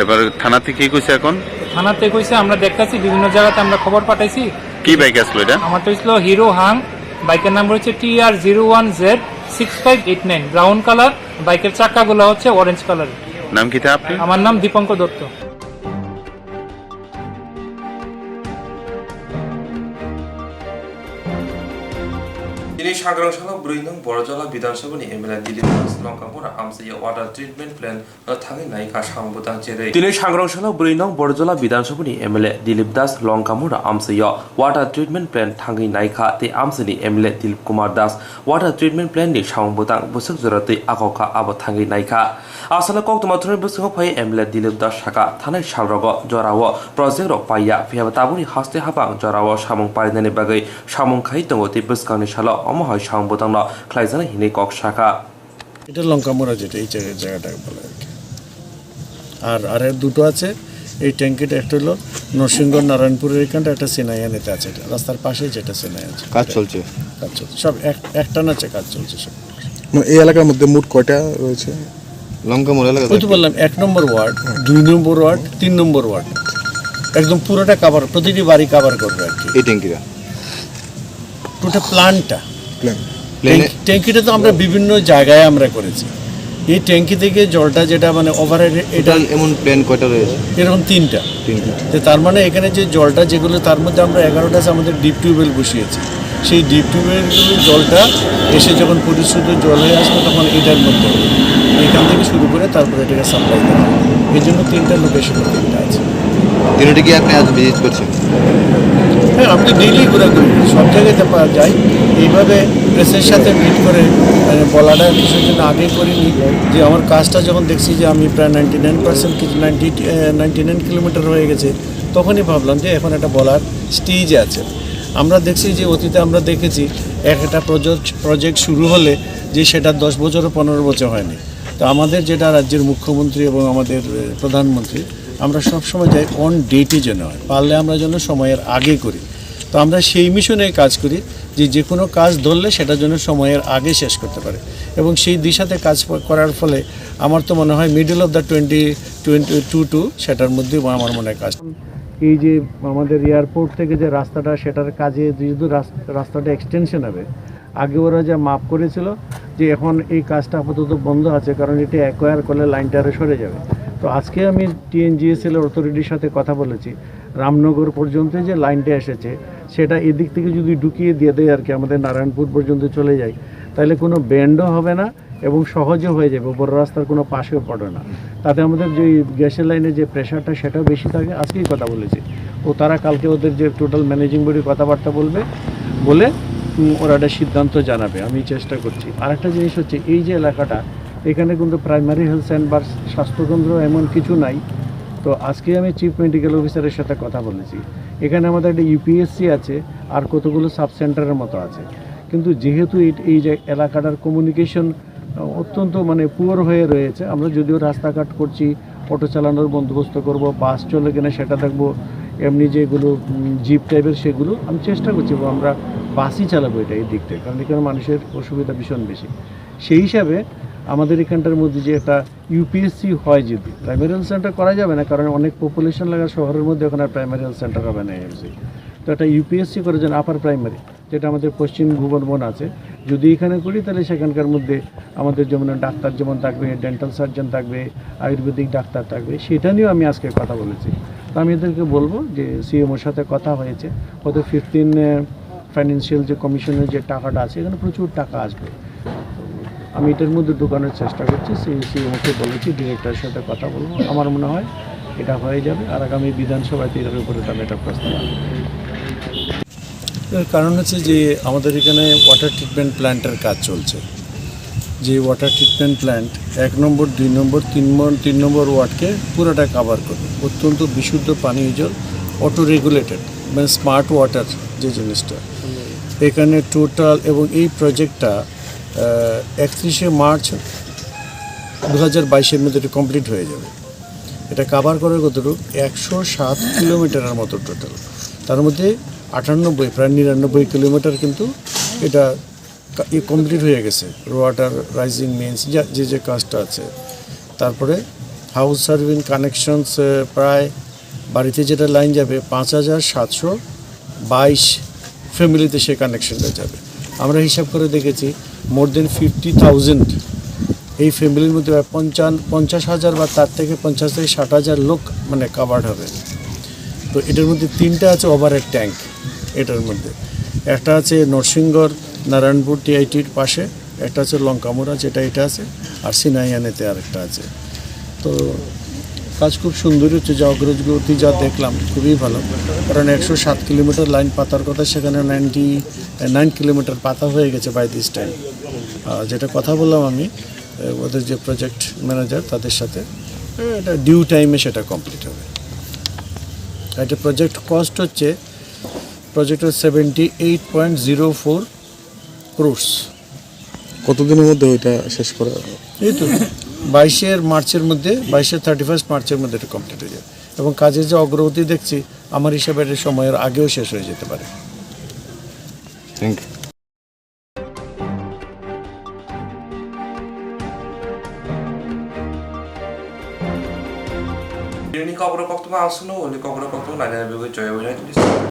এবার থানা থেকে কইছে এখন থানাতে কইছে আমরা দেখতাছি বিভিন্ন জায়গাতে আমরা খবর পাঠাইছি কি বাইক আসলো এটা আমারটা হইছিল হিরো হাং বাইকের নাম্বার হচ্ছে TR01Z6589 ব্রাউন কালার বাইকের চাকাগুলো হচ্ছে অরেঞ্জ কালার নাম কি আপনি আমার নাম দীপঙ্কর দত্ত তিনি সাগরংশালা ব্রৈনং বড়জলা বিধানসভানি এমএলএ দিলীপ দাস লঙ্কাপুর আমসাইয়া ওয়াটার ট্রিটমেন্ট প্ল্যান থাঙি নাইকা সাংবুতাং চেরে তিনি সাগরংশালা ব্রৈনং বড়জলা বিধানসভানি এমএলএ দিলীপ দাস লঙ্কাপুর আমসাইয়া ওয়াটার ট্রিটমেন্ট প্ল্যান থাঙি নাইকা তে আমসাইনি MLA Dilip Kumar Das water treatment plant ni সাংবুতাং বসক জরাতে আককা আবো থাঙি নাইকা আসলে কক্তমাথুনি বসক ফাই এমএলএ দিলীপ দাস সাকা থানাই সালরগ জরাও প্রজেক্ট রক পাইয়া ফিয়াবা তাবুনি হাসতে হাবাং জরাও সামং পারিনানি বাগৈ সামং খাই তঙ্গতে বসকানি সালো অমহাই সাংবতাং খ্লাইজানা হিনে কক শাখা এটা লঙ্কামোড়া যেটা এই জায়গাটা বলে আর আর দুটো আছে এই ট্যাঙ্কিটা একটা হলো নরসিংগড় নারায়ণপুরের এখানটা একটা সেনাইয়ানেতে আছে রাস্তার পাশে যেটা সেনাই আছে কাজ চলছে সব একটা না কাজ চলছে সব এই এলাকার মধ্যে মোট কয়টা রয়েছে লঙ্কামোড়া এলাকা ওই তো বললাম 1 নম্বর ওয়ার্ড 2 নম্বর ওয়ার্ড 3 নম্বর ওয়ার্ড একদম পুরোটা কভার প্রতিটি বাড়ি কভার করবে আর কি এই ট্যাঙ্কিটা টোটাল প্ল্যানটা ট্যাঙ্কিটা তো আমরা বিভিন্ন জায়গায় আমরা করেছি এই ট্যাঙ্কি থেকে জলটা যেটা মানে ওভারহেড এটা এমন প্ল্যান কয়টা রয়েছে এরকম তিনটা তো তার মানে এখানে যে জলটা যেগুলো তার মধ্যে আমরা 11টা আমাদের ডিপ টিউবওয়েল বসিয়েছি সেই ডিপ টিউবওয়েলগুলো জলটা এসে যখন পরিশুদ্ধ জল হয়ে আসবে তখন এটার মধ্যে এখান থেকে শুরু করে তারপরে এটাকে সাপ্লাই দেওয়া হবে এই জন্য 3টা লোকেশনে 3টা আছে তিনটি কি আপনি আজ ভিজিট করছেন হ্যাঁ আমি তো ডেইলি ঘোরাঘুরি সব জায়গাতে পাওয়া যায় এইভাবে প্রেসের সাথে মিট করে বলাটা কিছুর জন্য আগে করিনি যে আমার কাজটা যখন দেখছি যে আমি প্রায় 99% কিছু 99 কিলোমিটার হয়ে গেছে তখনই ভাবলাম যে এখন একটা বলার স্টেজে আছে আমরা দেখছি যে অতীতে আমরা দেখেছি একটা প্রজেক্ট শুরু হলে যে সেটা 10 বছর ও 15 বছর হয়নি তো আমাদের যেটা রাজ্যের মুখ্যমন্ত্রী এবং আমাদের প্রধানমন্ত্রী আমরা সবসময় যাই অন ডেটে যেন হয় পারলে আমরা যেন সময়ের আগে করি তো আমরা সেই মিশনে কাজ করি যে কোনো কাজ ধরলে সেটা যেন সময়ের আগে শেষ করতে পারে এবং সেই দিশাতে কাজ করার ফলে আমার তো মনে হয় মিডল অফ দ্য 2022 সেটার মধ্যে আমার মনে হয় কাজ এই যে আমাদের এয়ারপোর্ট থেকে যে রাস্তাটা সেটার কাজে যেহেতু রাস্তাটা এক্সটেনশন হবে আগে ওরা যা মাপ করেছিল যে এখন এই কাজটা আপাতত বন্ধ আছে, কারণ এটা অ্যাকোয়ার করলে লাইনটা আরও সরে যাবে। তো আজকে আমি TNGSL অথরিটির সাথে কথা বলেছি, রামনগর পর্যন্ত যে লাইনটা এসেছে সেটা এদিক থেকে যদি ঢুকিয়ে দিয়ে দেয় আর কি, আমাদের নারায়ণপুর পর্যন্ত চলে যায়, তাহলে কোনো ব্যান্ডও হবে না এবং সহজে হয়ে যাবে, বড় রাস্তার কোনো পাশেও পড়ে না। তাতে আমাদের যে গ্যাসের লাইনের যে প্রেশারটা সেটাও বেশি থাকে। আজকেই কথা বলেছি, ও তারা কালকে ওদের যে টোটাল ম্যানেজিং বডি কথাবার্তা বলে ওরা একটা সিদ্ধান্ত জানাবে, আমি চেষ্টা করছি। আর একটা জিনিস হচ্ছে, এই যে এলাকাটা এখানে কিন্তু প্রাইমারি হেলথ সেন্টার বা স্বাস্থ্যকেন্দ্র এমন কিছু নাই। তো আজকে আমি চিফ মেডিকেল অফিসারের সাথে কথা বলেছি, এখানে আমাদের একটা UPSC আছে আর কতগুলো সাব সেন্টারের মতো আছে, কিন্তু যেহেতু এই যে এলাকাটার কমিউনিকেশন অত্যন্ত মানে পুয়ার হয়ে রয়েছে, আমরা যদিও রাস্তাঘাট করছি, অটো চালানোর বন্দোবস্ত করব, বাস চলে কিনা সেটা দেখবো, এমনি যেগুলো জিপ টাইপের সেগুলো আমি চেষ্টা করছি, আমরা বাসই চালাবো এটা এই দিক থেকে, কারণ এখানে মানুষের অসুবিধা ভীষণ বেশি। সেই হিসাবে আমাদের এখানটার মধ্যে যে একটা UPSC হয়, যদি প্রাইমারি হেলথ সেন্টার করা যাবে না, কারণ অনেক পপুলেশন লাগা শহরের মধ্যে ওখানে প্রাইমারি হেলথ সেন্টার হবে না AMC, তো একটা UPSC করে যেন আপার প্রাইমারি, যেটা আমাদের পশ্চিম ভুবনবন আছে, যদি এখানে করি তাহলে সেখানকার মধ্যে আমাদের যেমন ডাক্তার যেমন থাকবে, ডেন্টাল সার্জন থাকবে, আয়ুর্বেদিক ডাক্তার থাকবে, সেটা নিয়েও আমি আজকে কথা বলেছি। তো আমি এদেরকে বলবো যে CMOর সাথে কথা হয়েছে, ওদের 15 ফাইন্যান্সিয়াল যে কমিশনের যে টাকাটা আছে, এখানে প্রচুর টাকা আসবে, আমি এটার মধ্যে ঢোকানোর চেষ্টা করছি। CMOকে বলেছি, ডিরেক্টরের সাথে কথা বলবো, আমার মনে হয় এটা হয়ে যাবে, আর আগামী বিধানসভাতে এটার উপরে তাহলে এটা প্রস্তাব আসবে। এর কারণ হচ্ছে যে আমাদের এখানে ওয়াটার ট্রিটমেন্ট প্ল্যান্টের কাজ চলছে, যে ওয়াটার ট্রিটমেন্ট প্ল্যান্ট 1 নম্বর 2 নম্বর 3 নম্বর ওয়ার্ডকে পুরোটা কভার করবে, অত্যন্ত বিশুদ্ধ পানীয় জল, অটো রেগুলেটেড, মানে স্মার্ট ওয়াটার যে জিনিসটা এখানে টোটাল। এবং এই প্রজেক্টটা 31শে মার্চ 2022-এর মধ্যে এটা কমপ্লিট হয়ে যাবে। এটা কভার করার কতটুকু 107 কিলোমিটারের মতো টোটাল, তার মধ্যে 98 প্রায় 99 কিলোমিটার কিন্তু এটা কমপ্লিট হয়ে গেছে, ওয়াটার রাইজিং মেইনস যে কাজটা আছে। তারপরে হাউস সার্ভিং কানেকশনস প্রায় বাড়িতে যেটা লাইন যাবে 5722 ফ্যামিলিতে সে কানেকশনটা যাবে। আমরা হিসাব করে দেখেছি মোর দেন 50,000 এই ফ্যামিলির মধ্যে 50,000 বা তার থেকে 50 থেকে 60,000 লোক মানে কাভার্ড হবে। তো এটার মধ্যে 3টা আছে ওভারহেড ট্যাঙ্ক, এটার মধ্যে একটা আছে নরসিংগড় নারায়ণপুর TITর পাশে, একটা আছে লঙ্কামোড়া যেটা এটা আছে, আর সিনাইয়ানেতে আরেকটা আছে। তো কাজ খুব সুন্দর হচ্ছে, যা অগ্রগতি যা দেখলাম খুবই ভালো, কারণ 107 কিলোমিটার লাইন পাতার কথা, সেখানে 99 কিলোমিটার পাতা হয়ে গেছে বাই দিস টাইম। যেটা কথা বললাম আমি ওদের যে প্রজেক্ট ম্যানেজার তাদের সাথে, এটা ডিউ টাইমে সেটা কমপ্লিট হবে। এটা প্রজেক্ট কস্ট হচ্ছে প্রজেক্টের 78.04 crores। কতদিনের মধ্যে ওইটা শেষ করা হবে? এই তো 22 মার্চের মধ্যে, 31 মার্চের মধ্যে এটা কমপ্লিট হয়ে যাবে, এবং কাজের যে অগ্রগতি দেখছি আমার হিসাবে এটা সময়ের আগেও শেষ হয়ে যেতে পারে। Thank you. খবর কক্তব্য আসুন, খবর কক্তব্য নাজার জয়